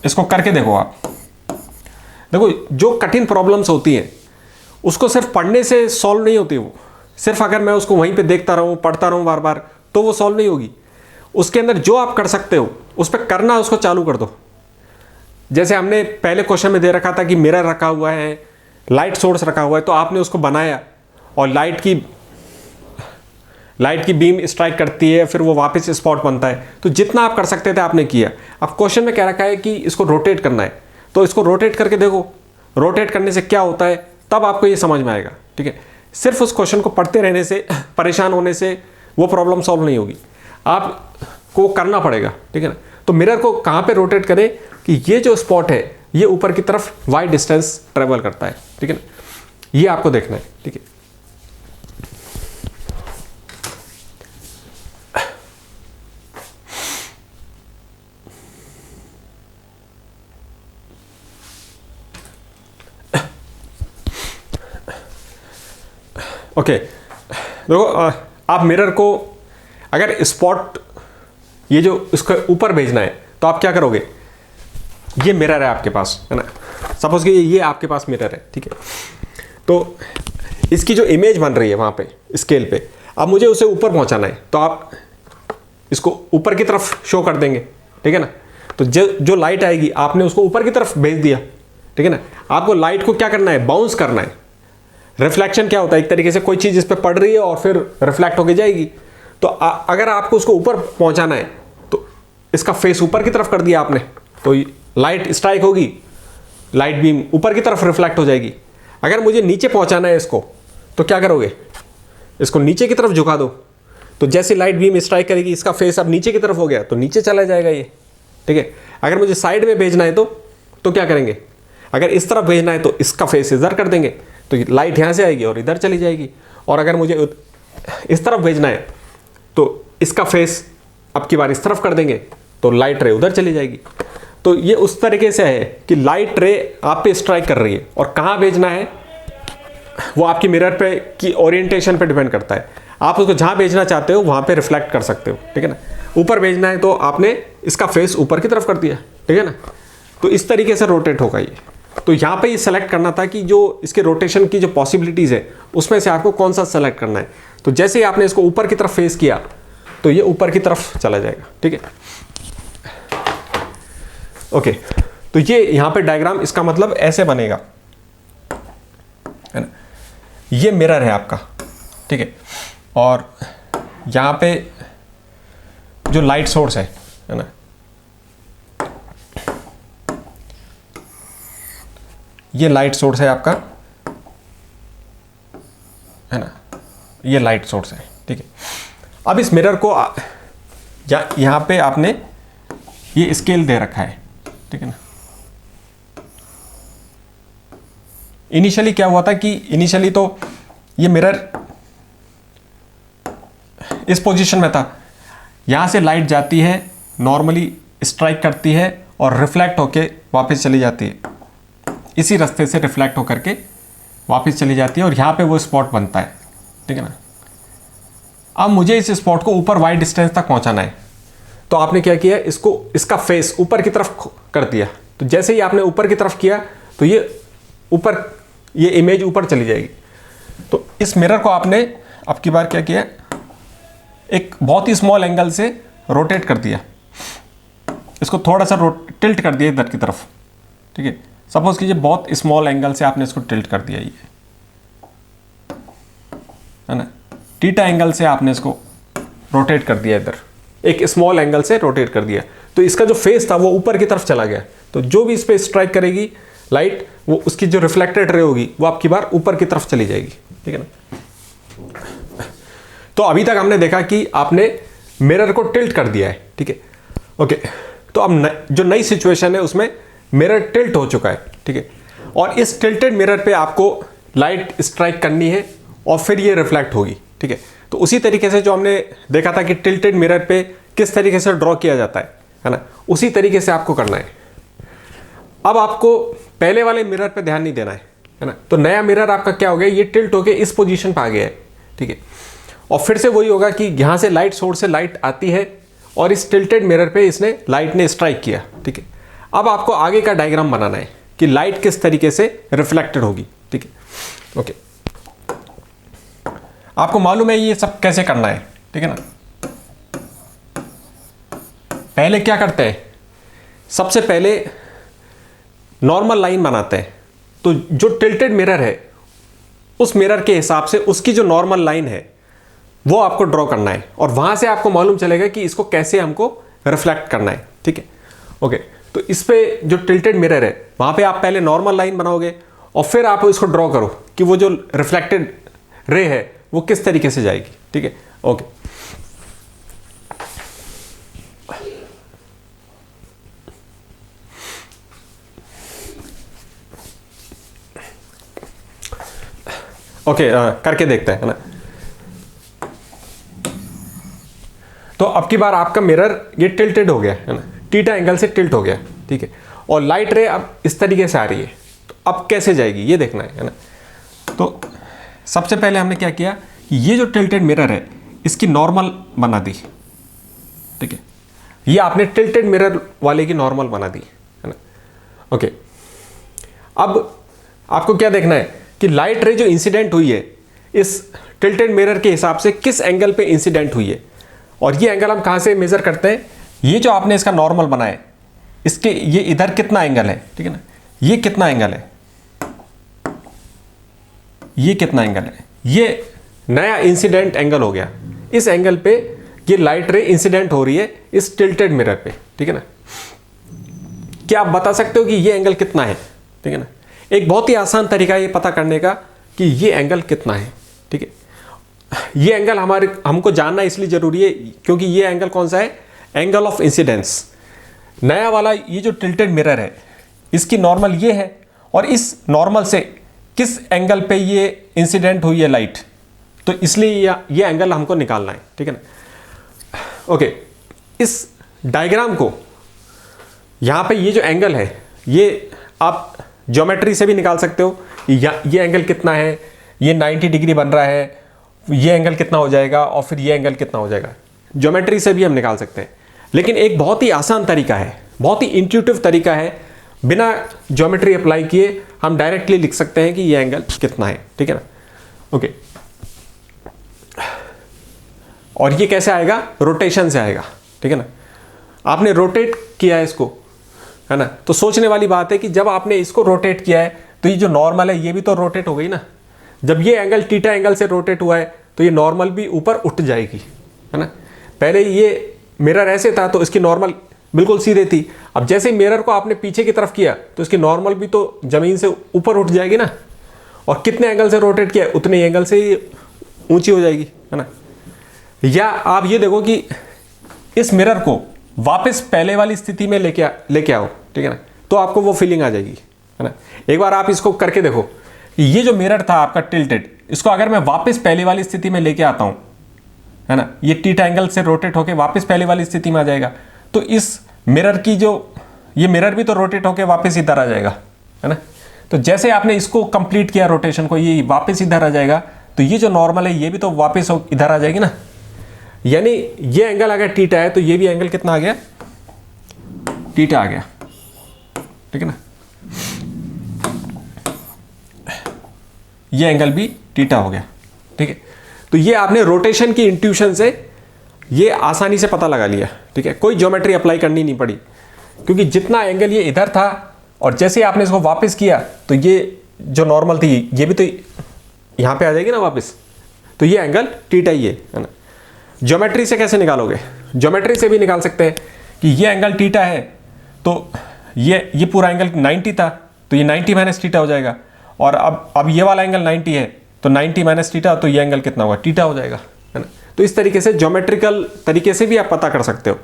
इसको करके देखो आप। देखो जो कठिन प्रॉब्लम्स होती हैं उसको सिर्फ पढ़ने से सॉल्व नहीं होती, वो सिर्फ अगर मैं उसको वहीं पे देखता रहूं, पढ़ता रहूं बार बार, तो वो सॉल्व नहीं होगी। उसके अंदर जो आप कर सकते हो उस पर करना, उसको चालू कर दो। जैसे हमने पहले क्वेश्चन में दे रखा था कि मिरर रखा हुआ है, लाइट सोर्स रखा हुआ है, तो आपने उसको बनाया और लाइट की बीम स्ट्राइक करती है, फिर वो वापस स्पॉट बनता है। तो जितना आप कर सकते थे आपने किया। अब क्वेश्चन में कह रखा है कि इसको रोटेट करना है, तो इसको रोटेट करके देखो, रोटेट करने से क्या होता है, तब आपको ये समझ में आएगा। ठीक है, सिर्फ उस क्वेश्चन को पढ़ते रहने से, परेशान होने से वो प्रॉब्लम सॉल्व नहीं होगी, आपको करना पड़ेगा। ठीक है ना, तो मिरर को कहाँ पे रोटेट करें कि ये जो स्पॉट है ये ऊपर की तरफ वाई डिस्टेंस ट्रेवल करता है। ठीक है ना, ये आपको देखना है। ठीक है, ओके, देखो आप मिरर को अगर स्पॉट ये जो इसको ऊपर भेजना है तो आप क्या करोगे, ये मिरर है आपके पास, है ना, सपोज कि ये आपके पास मिरर है। ठीक है, तो इसकी जो इमेज बन रही है वहाँ पे स्केल पे, अब मुझे उसे ऊपर पहुँचाना है, तो आप इसको ऊपर की तरफ शो कर देंगे। ठीक है ना, तो जो लाइट आएगी आपने उसको ऊपर की तरफ भेज दिया। ठीक है ना, आपको लाइट को क्या करना है, बाउंस करना है। रिफ्लेक्शन क्या होता है, एक तरीके से कोई चीज़ इस पर पड़ रही है और फिर रिफ्लेक्ट होके जाएगी। तो अगर आपको उसको ऊपर पहुंचाना है तो इसका फेस ऊपर की तरफ कर दिया आपने, तो लाइट स्ट्राइक होगी, लाइट बीम ऊपर की तरफ रिफ्लेक्ट हो जाएगी। अगर मुझे नीचे पहुंचाना है इसको, तो क्या करोगे, इसको नीचे की तरफ झुका दो, तो जैसे लाइट बीम स्ट्राइक करेगी इसका फेस अब नीचे की तरफ हो गया, तो नीचे चला जाएगा ये। ठीक है, अगर मुझे साइड में भेजना है तो क्या करेंगे, अगर इस तरफ भेजना है तो इसका फेस इधर कर देंगे, तो लाइट यहाँ से आएगी और इधर चली जाएगी। और अगर मुझे इस तरफ भेजना है तो इसका फेस अब की बार इस तरफ कर देंगे, तो लाइट रे उधर चली जाएगी। तो ये उस तरीके से है कि लाइट रे आप पे स्ट्राइक कर रही है और कहाँ भेजना है वो आपकी मिरर पे की ओरिएंटेशन पे डिपेंड करता है। आप उसको जहाँ भेजना चाहते हो वहाँ पे रिफ्लेक्ट कर सकते हो। ठीक है ना, ऊपर भेजना है तो आपने इसका फेस ऊपर की तरफ कर दिया। ठीक है ना, तो इस तरीके से रोटेट होगा ये। तो यहाँ पे ये सेलेक्ट करना था कि जो इसके रोटेशन की जो पॉसिबिलिटीज़ है उसमें से आपको कौन सा सेलेक्ट करना है। तो जैसे ही आपने इसको ऊपर की तरफ फेस किया तो ये ऊपर की तरफ चला जाएगा। ठीक है, ओके, तो ये यहाँ पे डायग्राम इसका मतलब ऐसे बनेगा, है ना। ये मिरर है आपका, ठीक है, और यहाँ पे जो लाइट सोर्स है ना, ये लाइट सोर्स है आपका, है ना, ये लाइट सोर्स है, ठीक है। अब इस मिरर को यहाँ पे आपने ये स्केल दे रखा है, ठीक है ना। इनिशियली क्या हुआ था कि इनिशियली तो ये मिरर इस पोजीशन में था, यहाँ से लाइट जाती है, नॉर्मली स्ट्राइक करती है और रिफ्लेक्ट होके वापस चली जाती है, इसी रास्ते से रिफ्लेक्ट होकर के वापस चली जाती है और यहाँ पे वो स्पॉट बनता है, ठीक है ना। अब मुझे इस स्पॉट को ऊपर वाई डिस्टेंस तक पहुँचाना है, तो आपने क्या किया, इसका फेस ऊपर की तरफ कर दिया। तो जैसे ही आपने ऊपर की तरफ किया तो ये इमेज ऊपर चली जाएगी। तो इस मिरर को आपने अब की बार क्या किया, एक बहुत ही स्मॉल एंगल से रोटेट कर दिया, इसको थोड़ा सा टिल्ट कर दिया इधर की तरफ, ठीक है। सपोज कीजिए बहुत स्मॉल एंगल से आपने इसको टिल्ट कर दिया, ये है ना, थीटा एंगल से आपने इसको रोटेट कर दिया, इधर एक स्मॉल एंगल से रोटेट कर दिया। तो इसका जो फेस था वो ऊपर की तरफ चला गया, तो जो भी इस पर स्ट्राइक करेगी लाइट, वो उसकी जो रिफ्लेक्टेड रे होगी वो आपकी बार ऊपर की तरफ चली जाएगी, ठीक है ना। तो अभी तक हमने देखा कि आपने मिरर को टिल्ट कर दिया है, ठीक है, ओके। तो अब जो नई सिचुएशन है उसमें मिरर टिल्ट हो चुका है, ठीक है, और इस टिल्टेड मिरर पे आपको लाइट स्ट्राइक करनी है और फिर ये रिफ्लेक्ट होगी, ठीक है। तो उसी तरीके से जो हमने देखा था कि टिल्टेड मिरर पे किस तरीके से ड्रॉ किया जाता है ना, उसी तरीके से आपको करना है। अब आपको पहले वाले मिरर पे ध्यान नहीं देना है ना। तो नया मिरर आपका क्या हो गया, ये टिल्ट होके इस पोजीशन पे आ गया है, ठीक है। और फिर से वही होगा कि यहाँ से लाइट सोर्स से लाइट आती है और इस टिल्टेड मिरर पे लाइट ने स्ट्राइक किया, ठीक है। अब आपको आगे का डायग्राम बनाना है कि लाइट किस तरीके से रिफ्लेक्टेड होगी, ठीक है, ओके। आपको मालूम है ये सब कैसे करना है, ठीक है ना। पहले क्या करते हैं, सबसे पहले नॉर्मल लाइन बनाते हैं। तो जो टिल्टेड मिरर है उस मिरर के हिसाब से उसकी जो नॉर्मल लाइन है वो आपको ड्रॉ करना है, और वहां से आपको मालूम चलेगा कि इसको कैसे हमको रिफ्लेक्ट करना है, ठीक है, ओके। तो इस पे जो टिल्टेड मिरर है वहां पे आप पहले नॉर्मल लाइन बनाओगे और फिर आप इसको ड्रॉ करो कि वो जो रिफ्लेक्टेड रे है वो किस तरीके से जाएगी, ठीक है, ओके। ओके, करके देखते हैं, है ना। तो अब की बार आपका मिरर ये टिल्टेड हो गया, है ना, थीटा एंगल से टिल्ट हो गया, ठीक है, और लाइट रे अब इस तरीके से आ रही है। तो अब कैसे जाएगी ये देखना है ना। तो सबसे पहले हमने क्या किया कि ये जो टिल्टेड मिरर है इसकी नॉर्मल बना दी, ठीक है, ये आपने टिल्टेड मिरर वाले की नॉर्मल बना दी, है ना, ओके। अब आपको क्या देखना है कि लाइट रे जो इंसिडेंट हुई है इस टिल्टेड मिरर के हिसाब से किस एंगल पे इंसिडेंट हुई है, और ये एंगल हम कहाँ से मेजर करते हैं, ये जो आपने इसका नॉर्मल बनाया है इसके ये इधर कितना एंगल है, ठीक है ना, ये कितना एंगल है, ये कितना एंगल है, ये नया इंसिडेंट एंगल हो गया। इस एंगल पे ये लाइट रे इंसिडेंट हो रही है इस टिल्टेड मिरर पे, ठीक है ना। क्या आप बता सकते हो कि ये एंगल कितना है, ठीक है ना। एक बहुत ही आसान तरीका है ये पता करने का कि ये एंगल कितना है, ठीक है। ये एंगल हमको जानना इसलिए जरूरी है क्योंकि ये एंगल कौन सा है, एंगल ऑफ इंसिडेंस। नया वाला ये जो टिल्टेड मिरर है इसकी नॉर्मल ये है, और इस नॉर्मल से किस एंगल पे ये इंसिडेंट हुई है लाइट, तो इसलिए ये एंगल हमको निकालना है, ठीक है ना, ओके। इस डायग्राम को यहाँ पे ये जो एंगल है ये आप ज्योमेट्री से भी निकाल सकते हो। ये एंगल कितना है, ये 90 डिग्री बन रहा है, ये एंगल कितना हो जाएगा और फिर ये एंगल कितना हो जाएगा, ज्योमेट्री से भी हम निकाल सकते हैं। लेकिन एक बहुत ही आसान तरीका है, बहुत ही इंट्यूटिव तरीका है, बिना ज्योमेट्री अप्लाई किए हम डायरेक्टली लिख सकते हैं कि ये एंगल कितना है, ठीक है ना, ओके। और ये कैसे आएगा, रोटेशन से आएगा, ठीक है ना। आपने रोटेट किया है इसको, है ना, तो सोचने वाली बात है कि जब आपने इसको रोटेट किया है तो ये जो नॉर्मल है ये भी तो रोटेट हो गई ना। जब ये एंगल थीटा एंगल से रोटेट हुआ है तो ये नॉर्मल भी ऊपर उठ जाएगी, है ना। पहले ये मिरर ऐसे था तो इसकी नॉर्मल बिल्कुल सीधे थी, अब जैसे ही मिरर को आपने पीछे की तरफ किया तो इसकी नॉर्मल भी तो ज़मीन से ऊपर उठ जाएगी ना, और कितने एंगल से रोटेट किया उतने एंगल से ही ऊंची हो जाएगी, है ना। या आप ये देखो कि इस मिरर को वापस पहले वाली स्थिति में लेके आओ, ठीक है ना, तो आपको वो फीलिंग आ जाएगी, है ना। एक बार आप इसको करके देखो कि ये जो मिरर था आपका टिल्टेड, इसको अगर मैं वापस पहले वाली स्थिति में लेके आता हूं, है ना, ये टीटा एंगल से रोटेट होके वापस पहले वाली स्थिति में आ जाएगा, तो इस मिरर की जो ये मिरर भी तो रोटेट होके वापस इधर आ जाएगा, है ना। तो जैसे आपने इसको कंप्लीट किया रोटेशन को, ये वापस इधर आ जाएगा, तो ये जो नॉर्मल है ये भी तो वापस इधर आ जाएगी ना। यानी ये एंगल अगर टीटा है तो ये भी एंगल कितना आ गया, टीटा आ गया, ठीक है ना। ये एंगल भी टीटा हो गया, ठीक है। तो ये आपने रोटेशन की इंट्यूशन से ये आसानी से पता लगा लिया, ठीक है। कोई ज्योमेट्री अप्लाई करनी नहीं पड़ी, क्योंकि जितना एंगल ये इधर था और जैसे आपने इसको वापस किया तो ये जो नॉर्मल थी ये भी तो यहां पे आ जाएगी ना वापस, तो ये एंगल टीटा ही है ना। ज्योमेट्री से कैसे निकालोगे, ज्योमेट्री से भी निकाल सकते हैं कि ये एंगल टीटा है तो ये पूरा एंगल 90 था तो ये 90 माइनस टीटा हो जाएगा, और अब ये वाला एंगल 90 है तो 90 माइनस टीटा, तो ये एंगल कितना होगा, टीटा हो जाएगा, है ना। तो इस तरीके से ज्योमेट्रिकल तरीके से भी आप पता कर सकते हो,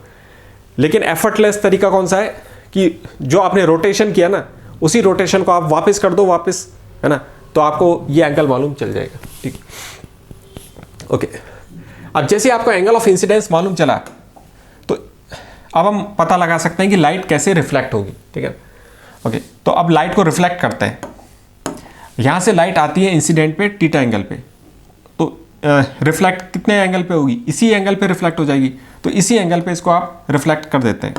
लेकिन एफर्टलेस तरीका कौन सा है कि जो आपने रोटेशन किया ना उसी रोटेशन को आप वापस कर दो वापस, है ना, तो आपको ये एंगल मालूम चल जाएगा, ठीक। ओके, अब जैसे आपको एंगल ऑफ इंसिडेंस मालूम चला तो अब हम पता लगा सकते हैं कि लाइट कैसे रिफ्लेक्ट होगी, ठीक है। ओके, तो अब लाइट को रिफ्लेक्ट करते हैं, यहां से लाइट आती है इंसिडेंट पे टीटा एंगल पे, तो रिफ्लेक्ट कितने एंगल पे होगी, इसी एंगल पे रिफ्लेक्ट हो जाएगी, तो इसी एंगल पे इसको आप रिफ्लेक्ट कर देते हैं,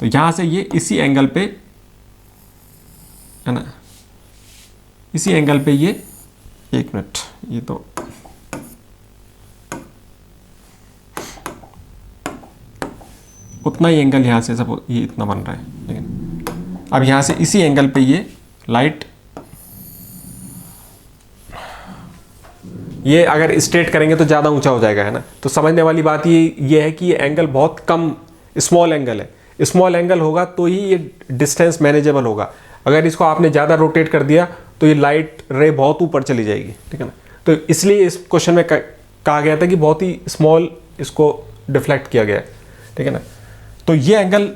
तो यहां से ये इसी एंगल पे, है ना, इसी एंगल पे ये, एक मिनट, ये तो उतना ही एंगल यहां से सब ये इतना बन रहा है, लेकिन अब यहां से इसी एंगल पे ये लाइट, ये अगर स्ट्रेट करेंगे तो ज़्यादा ऊंचा हो जाएगा, है ना। तो समझने वाली बात ये है कि ये एंगल बहुत कम स्मॉल एंगल है, स्मॉल एंगल होगा तो ही ये डिस्टेंस मैनेजेबल होगा। अगर इसको आपने ज़्यादा रोटेट कर दिया तो ये लाइट रे बहुत ऊपर चली जाएगी, ठीक है ना। तो इसलिए इस क्वेश्चन में कहा गया था कि बहुत ही स्मॉल इसको डिफ्लेक्ट किया गया है, ठीक है ना। तो ये एंगल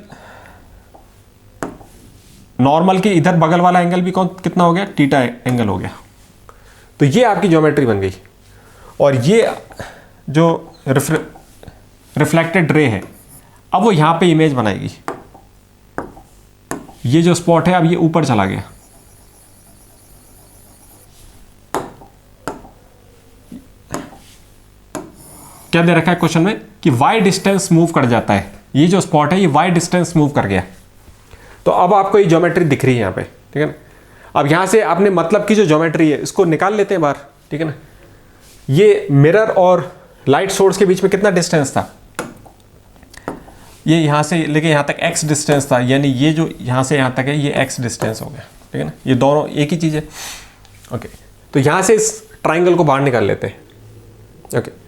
नॉर्मल के इधर बगल वाला एंगल भी कितना हो गया, टीटा एंगल हो गया। तो ये आपकी ज्योमेट्री बन गई, और ये जो रिफ्लेक्टेड रे है अब वो यहां पे इमेज बनाएगी, ये जो स्पॉट है अब ये ऊपर चला गया, क्या दे रखा है क्वेश्चन में कि y डिस्टेंस मूव कर जाता है, ये जो स्पॉट है ये y डिस्टेंस मूव कर गया। तो अब आपको ये ज्योमेट्री दिख रही है यहां पे, ठीक है ना। अब यहां से आपने मतलब की जो ज्योमेट्री है इसको निकाल लेते हैं बाहर, ठीक है ना। ये मिरर और लाइट सोर्स के बीच में कितना डिस्टेंस था, ये यहां से लेके यहां तक x डिस्टेंस था, यानी ये जो यहां से यहां तक है ये x डिस्टेंस हो गया, ठीक है ना। ये दोनों एक ही चीज है। ओके, तो यहां से इस ट्राइंगल को बाहर निकाल लेते हैं। ओके,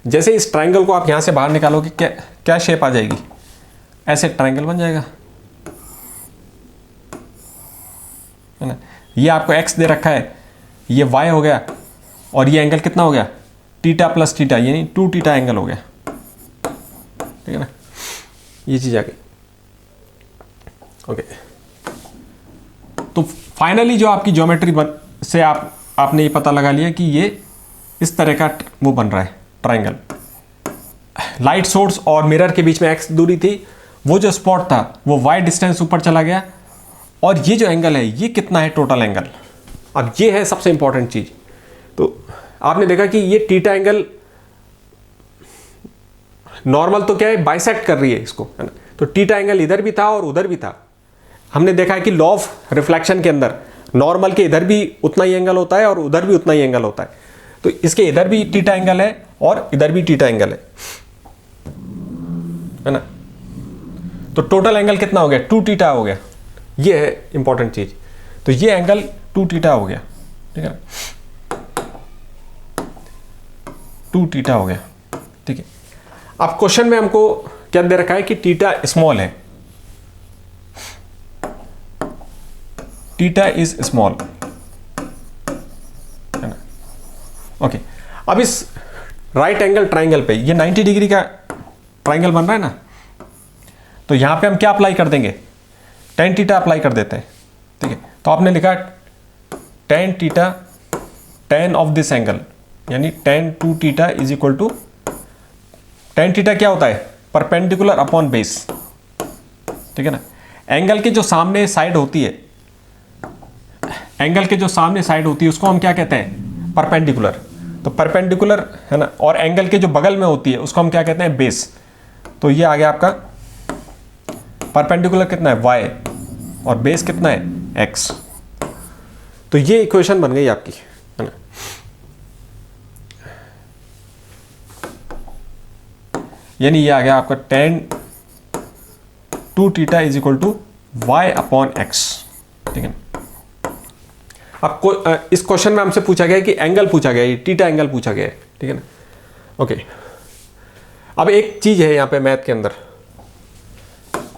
जैसे इस ट्राइंगल को आप यहां से बाहर निकालोगे क्या शेप आ जाएगी, ऐसे ट्राइंगल बन जाएगा, है ना। ये आपको x दे रखा है, ये y हो गया, और ये एंगल कितना हो गया, टीटा प्लस टीटा, यानी 2 टीटा एंगल हो गया, ठीक है ना। ये चीज आ गई। ओके, तो फाइनली जो आपकी ज्योमेट्री से आपने ये पता लगा लिया कि ये इस तरह का वो बन रहा है ट्राइंगल। लाइट सोर्स और मिरर के बीच में x दूरी थी, वो जो स्पॉट था वो y डिस्टेंस ऊपर चला गया, और ये जो एंगल है ये कितना है, टोटल एंगल। अब ये है सबसे इंपॉर्टेंट चीज। तो आपने देखा कि ये टीटा एंगल नॉर्मल तो क्या है, बाइसेक्ट कर रही है इसको, है ना। तो टीटा एंगल इधर भी था और उधर भी था। हमने देखा है कि लॉ ऑफ रिफ्लेक्शन के अंदर नॉर्मल के इधर भी उतना ही एंगल होता है और उधर भी उतना ही एंगल होता है। तो इसके इधर भी टीटा एंगल है और इधर भी टीटा एंगल है ना। तो टोटल एंगल कितना हो गया, 2 टीटा हो गया, ये है इंपॉर्टेंट चीज। तो ये एंगल 2 थीटा हो गया, ठीक है ना, 2 थीटा हो गया, ठीक है। अब क्वेश्चन में हमको क्या दे रखा है कि थीटा स्मॉल है, थीटा इज स्मॉल, है ना। ओके, अब इस राइट एंगल ट्राइंगल पे ये 90 डिग्री का ट्राइंगल बन रहा है ना, तो यहां पे हम क्या अप्लाई कर देंगे, tan थीटा अप्लाई कर देते हैं, ठीक है। तो आपने लिखा tan theta tan of this angle, यानी tan 2 theta is equal to, tan theta क्या होता है, परपेंडिकुलर अपॉन बेस, ठीक है ना। एंगल के जो सामने साइड होती है, एंगल के जो सामने साइड होती है उसको हम क्या कहते हैं, परपेंडिकुलर। तो परपेंडिकुलर है ना, और एंगल के जो बगल में होती है उसको हम क्या कहते हैं, बेस। तो ये आ गया आपका परपेंडिकुलर कितना है, y, और बेस कितना है, x। तो ये इक्वेशन बन गई आपकी, है ना। यानी ये आ गया आपका tan 2 theta is equal to y upon x, ठीक है। अब इस क्वेश्चन में हमसे पूछा गया कि एंगल पूछा गया, ये थीटा एंगल पूछा गया है, ठीक है ना। ओके, अब एक चीज है यहां पे मैथ के अंदर,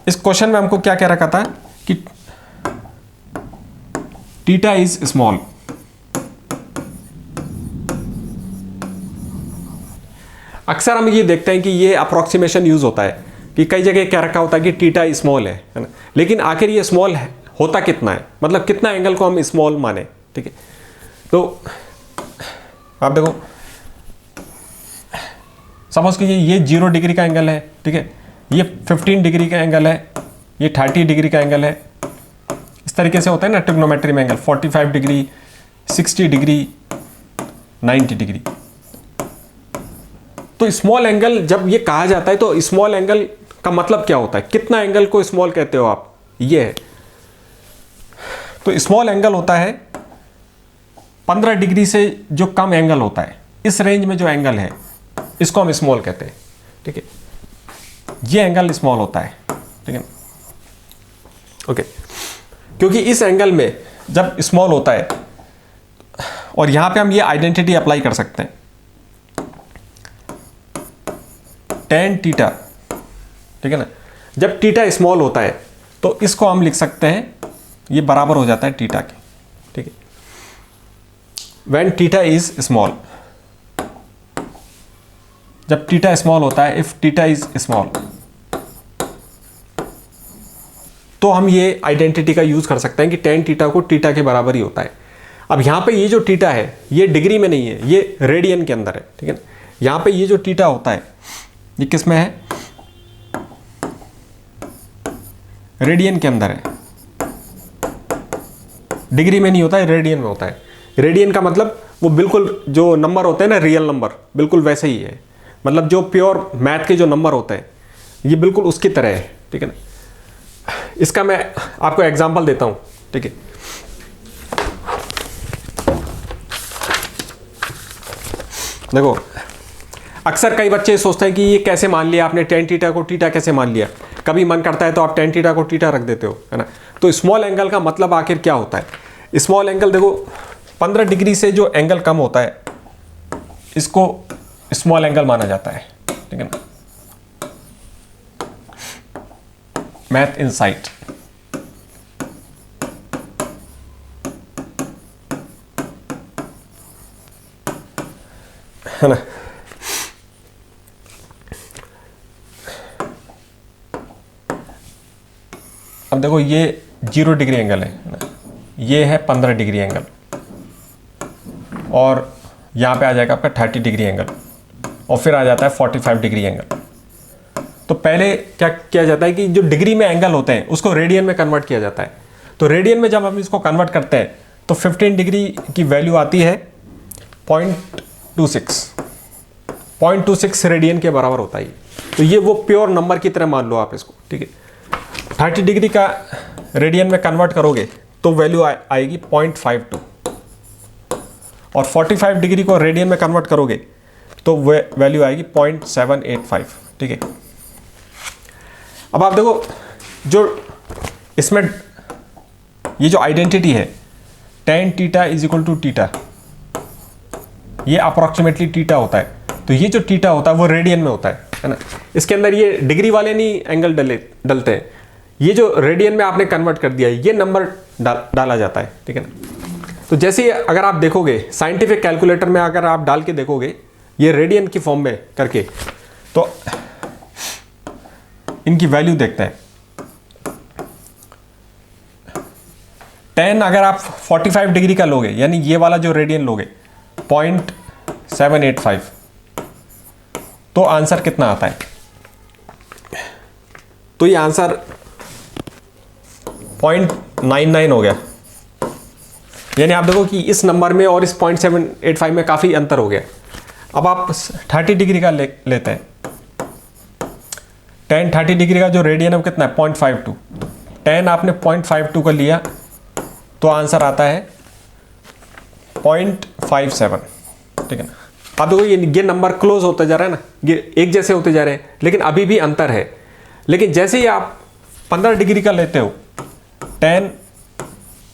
इस क्वेश्चन में हमको क्या कह रखा था कि थीटा इज स्मॉल। अक्सर हम ये देखते हैं कि ये अप्रोक्सीमेशन यूज होता है कि कई जगह क्या रखा होता है कि थीटा स्मॉल है ना, लेकिन आखिर ये स्मॉल होता कितना है, मतलब कितना एंगल को हम स्मॉल माने, ठीक है। तो आप देखो, सपोज कीजिए ये 0 डिग्री का एंगल है, ठीक है, ये 15 डिग्री का एंगल है, ये 30 डिग्री का एंगल है। इस तरीके से होता है ना ट्रिग्नोमेट्री में एंगल, 45 डिग्री, 60 डिग्री, 90 डिग्री। तो स्मॉल एंगल जब ये कहा जाता है तो स्मॉल एंगल का मतलब क्या होता है, कितना एंगल को स्मॉल कहते हो आप, ये है। तो स्मॉल एंगल होता है 15 डिग्री से जो कम एंगल होता है, इस रेंज में जो एंगल है इसको हम स्मॉल कहते हैं, ठीक है। ये एंगल स्मॉल होता है, ठीक है, ओके। क्योंकि इस एंगल में जब स्मॉल होता है, और यहां पे हम ये आइडेंटिटी अप्लाई कर सकते हैं, tan थीटा, ठीक है ना। जब थीटा स्मॉल होता है तो इसको हम लिख सकते हैं, ये बराबर हो जाता है थीटा के, ठीक है, व्हेन थीटा इज स्मॉल। जब थीटा स्मॉल होता है, इफ थीटा इज स्मॉल, तो हम ये आइडेंटिटी का यूज कर सकते हैं कि tan थीटा को थीटा के बराबर ही होता है। अब यहां पे ये जो थीटा है ये डिग्री में नहीं है, ये रेडियन के अंदर है, ठीक है ना। यहां पे ये जो थीटा होता है ये किस में है, रेडियन के अंदर है, डिग्री में नहीं होता है, रेडियन में होता है। रेडियन का मतलब वो बिल्कुल जो नंबर होते हैं ना, रियल नंबर, बिल्कुल वैसे ही है, मतलब जो प्योर मैथ के जो नंबर होते हैं ये बिल्कुल उसकी तरह है, ठीक है ना। इसका मैं आपको एग्जांपल देता हूं, ठीक है। देखो, अक्सर कई बच्चे सोचते हैं कि ये कैसे मान लिया आपने, tan थीटा को थीटा कैसे मान लिया। कभी मन करता है तो आप tan थीटा को थीटा रख देते हो, है ना। तो स्मॉल एंगल का मतलब आखिर क्या होता है। स्मॉल एंगल देखो, 15 डिग्री से जो एंगल कम होता है इसको स्मॉल एंगल माना जाता है, ठीक है ना। मैथ इनसाइट, है ना। अब देखो ये 0 डिग्री एंगल है ना, ये है 15 डिग्री एंगल, और यहाँ पे आ जाएगा आपका 30 डिग्री एंगल, और फिर आ जाता है 45 डिग्री एंगल। तो पहले क्या किया जाता है कि जो डिग्री में एंगल होते हैं उसको रेडियन में कन्वर्ट किया जाता है। तो रेडियन में जब हम इसको कन्वर्ट करते हैं तो 15 डिग्री की वैल्यू आती है 0.26 रेडियन के बराबर होता है। तो ये वो प्योर नंबर की तरह मान लो आप इसको, ठीक है। 30 डिग्री का रेडियन में कन्वर्ट करोगे तो वैल्यू आएगी 0.52, और 45 डिग्री को रेडियन में कन्वर्ट करोगे तो वैल्यू आएगी 0.785, ठीक है। अब आप देखो, जो इसमें ये जो आइडेंटिटी है tan theta is equal to theta, ये अप्रॉक्सीमेटली थीटा होता है। तो ये जो थीटा होता है वो रेडियन में होता है ना। इसके अंदर ये डिग्री वाले नहीं एंगल डलते हैं, ये जो रेडियन में आपने कन्वर्ट कर दिया है ये नंबर डाला जाता है, ठीक है ना। तो जैसे ही अगर आप देखोगे साइंटिफिक कैलकुलेटर में, अगर आप डाल के देखोगे ये रेडियन की फॉर्म में करके, तो इनकी वैल्यू देखते हैं। tan अगर आप 45 डिग्री का लोगे, यानी ये वाला जो रेडियन लोगे 0.785, तो आंसर कितना आता है? तो ये आंसर 0.99 हो गया। यानी आप देखो कि इस नंबर में और इस 0.785 में काफ़ी अंतर हो गया। अब आप 30 डिग्री का लेते हैं। tan 30 डिग्री का जो रेडियन है वो कितना है? 0.52। tan आपने 0.52 का लिया तो आंसर आता है 0.57, ठीक है ना। आप देखो ये नंबर क्लोज होते जा रहा है ना, ये एक जैसे होते जा रहे हैं, लेकिन अभी भी अंतर है। लेकिन जैसे ही आप 15 डिग्री का लेते हो, tan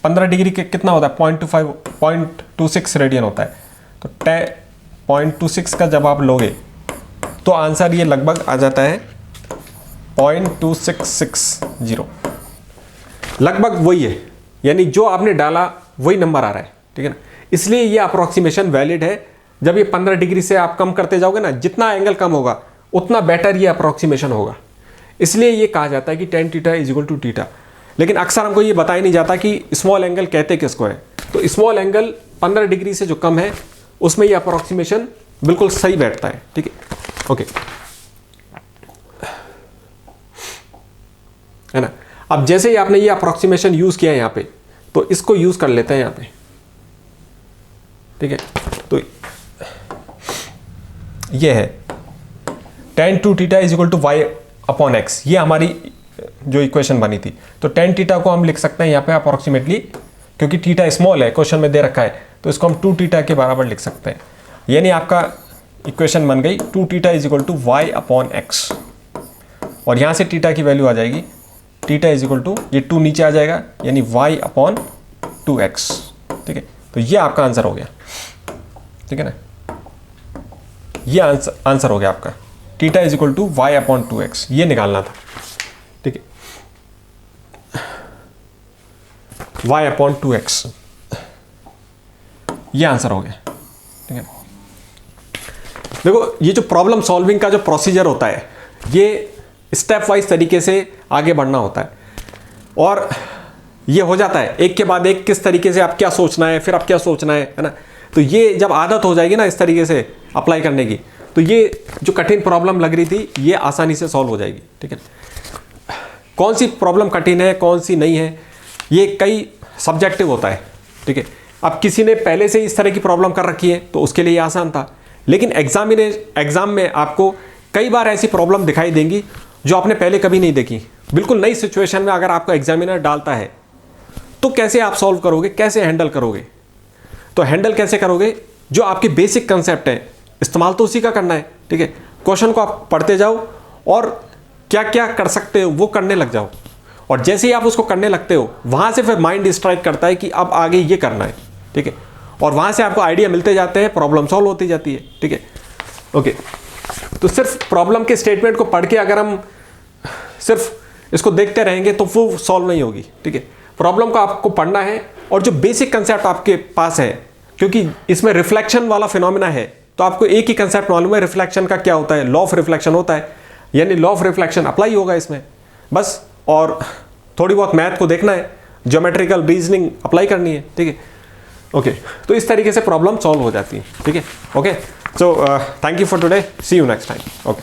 15 डिग्री के कितना होता है? 0.26 रेडियन होता है। तो 0.26 का जब आप लोगे तो आंसर ये लगभग आ जाता है 0.2660, लगभग वही है। यानी जो आपने डाला वही नंबर आ रहा है, ठीक है ना। इसलिए ये अप्रोक्सीमेशन वैलिड है। जब ये 15 डिग्री से आप कम करते जाओगे ना, जितना एंगल कम होगा उतना बेटर ये अप्रोक्सीमेशन होगा। इसलिए ये कहा जाता है कि tan theta is equal to theta. लेकिन अक्सर हमको ये बताया नहीं जाता कि स्मॉल एंगल कहते किसको है। तो स्मॉल एंगल 15 डिग्री से जो कम है उसमें ये अप्रोक्सीमेशन बिल्कुल सही बैठता है, ठीक है। ओके, है ना। अब जैसे ही आपने ये अप्रोक्सीमेशन यूज किया है यहाँ पे, तो इसको यूज कर लेते हैं यहाँ पे, ठीक है। तो ये है tan 2 theta is equal to y upon x, ये हमारी जो इक्वेशन बनी थी। तो tan थीटा को हम लिख सकते हैं यहाँ पे अप्रोक्सीमेटली, क्योंकि थीटा स्मॉल है, क्वेश्चन में दे रखा है, तो इसको हम 2 थीटा के बराबर लिख सकते हैं। यानी आपका इक्वेशन बन गई 2 theta is equal to y upon x, और यहाँ से थीटा की वैल्यू आ जाएगी, थीटा इज इक्वल टू, ये 2 नीचे आ जाएगा, यानी y अपॉन 2x, ठीक है। तो ये आपका आंसर हो गया, ठीक है ना। ये आंसर हो गया आपका, theta is equal to y upon 2x, ये निकालना था, ठीक है। y अपॉन 2x, ये आंसर हो गया, ठीक है। देखो ये जो प्रॉब्लम सॉल्विंग का जो प्रोसीजर होता है, ये स्टेप वाइज तरीके से आगे बढ़ना होता है, और ये हो जाता है एक के बाद एक, किस तरीके से आप क्या सोचना है, फिर आप क्या सोचना है ना। तो ये जब आदत हो जाएगी ना इस तरीके से अप्लाई करने की, तो ये जो कठिन प्रॉब्लम लग रही थी ये आसानी से सॉल्व हो जाएगी, ठीक है। कौन सी प्रॉब्लम कठिन है कौन सी नहीं है, ये कई सब्जेक्टिव होता है, ठीक है। अब किसी ने पहले से इस तरह की प्रॉब्लम कर रखी है तो उसके लिए आसान था, लेकिन एग्जाम में आपको कई बार ऐसी प्रॉब्लम दिखाई देंगी जो आपने पहले कभी नहीं देखी। बिल्कुल नई सिचुएशन में अगर आपको एग्जामिनर डालता है तो कैसे आप सॉल्व करोगे, कैसे हैंडल करोगे। तो हैंडल कैसे करोगे, जो आपके बेसिक कंसेप्ट हैं इस्तेमाल तो उसी का करना है, ठीक है। क्वेश्चन को आप पढ़ते जाओ और क्या क्या कर सकते हो वो करने लग जाओ, और जैसे ही आप उसको करने लगते हो वहाँ से फिर माइंड स्ट्राइक करता है कि अब आगे ये करना है, ठीक है। और वहाँ से आपको आइडिया मिलते जाते हैं, प्रॉब्लम सॉल्व होती जाती है, ठीक है। ओके, तो सिर्फ प्रॉब्लम के स्टेटमेंट को पढ़ के अगर हम सिर्फ इसको देखते रहेंगे तो वो सॉल्व नहीं होगी, ठीक है। प्रॉब्लम को आपको पढ़ना है, और जो बेसिक कंसेप्ट आपके पास है, क्योंकि इसमें रिफ्लेक्शन वाला फिनोमिना है, तो आपको एक ही कंसेप्ट मालूम है रिफ्लेक्शन का क्या होता है, लॉ ऑफ रिफ्लेक्शन होता है, यानी लॉ ऑफ रिफ्लेक्शन अप्लाई होगा इसमें बस। और थोड़ी बहुत मैथ को देखना है, ज्योमेट्रिकल रीजनिंग अप्लाई करनी है, ठीक है। ओके, तो इस तरीके से प्रॉब्लम सॉल्व हो जाती है, ठीक है। Okay, so thank you for today, see you next time. Okay.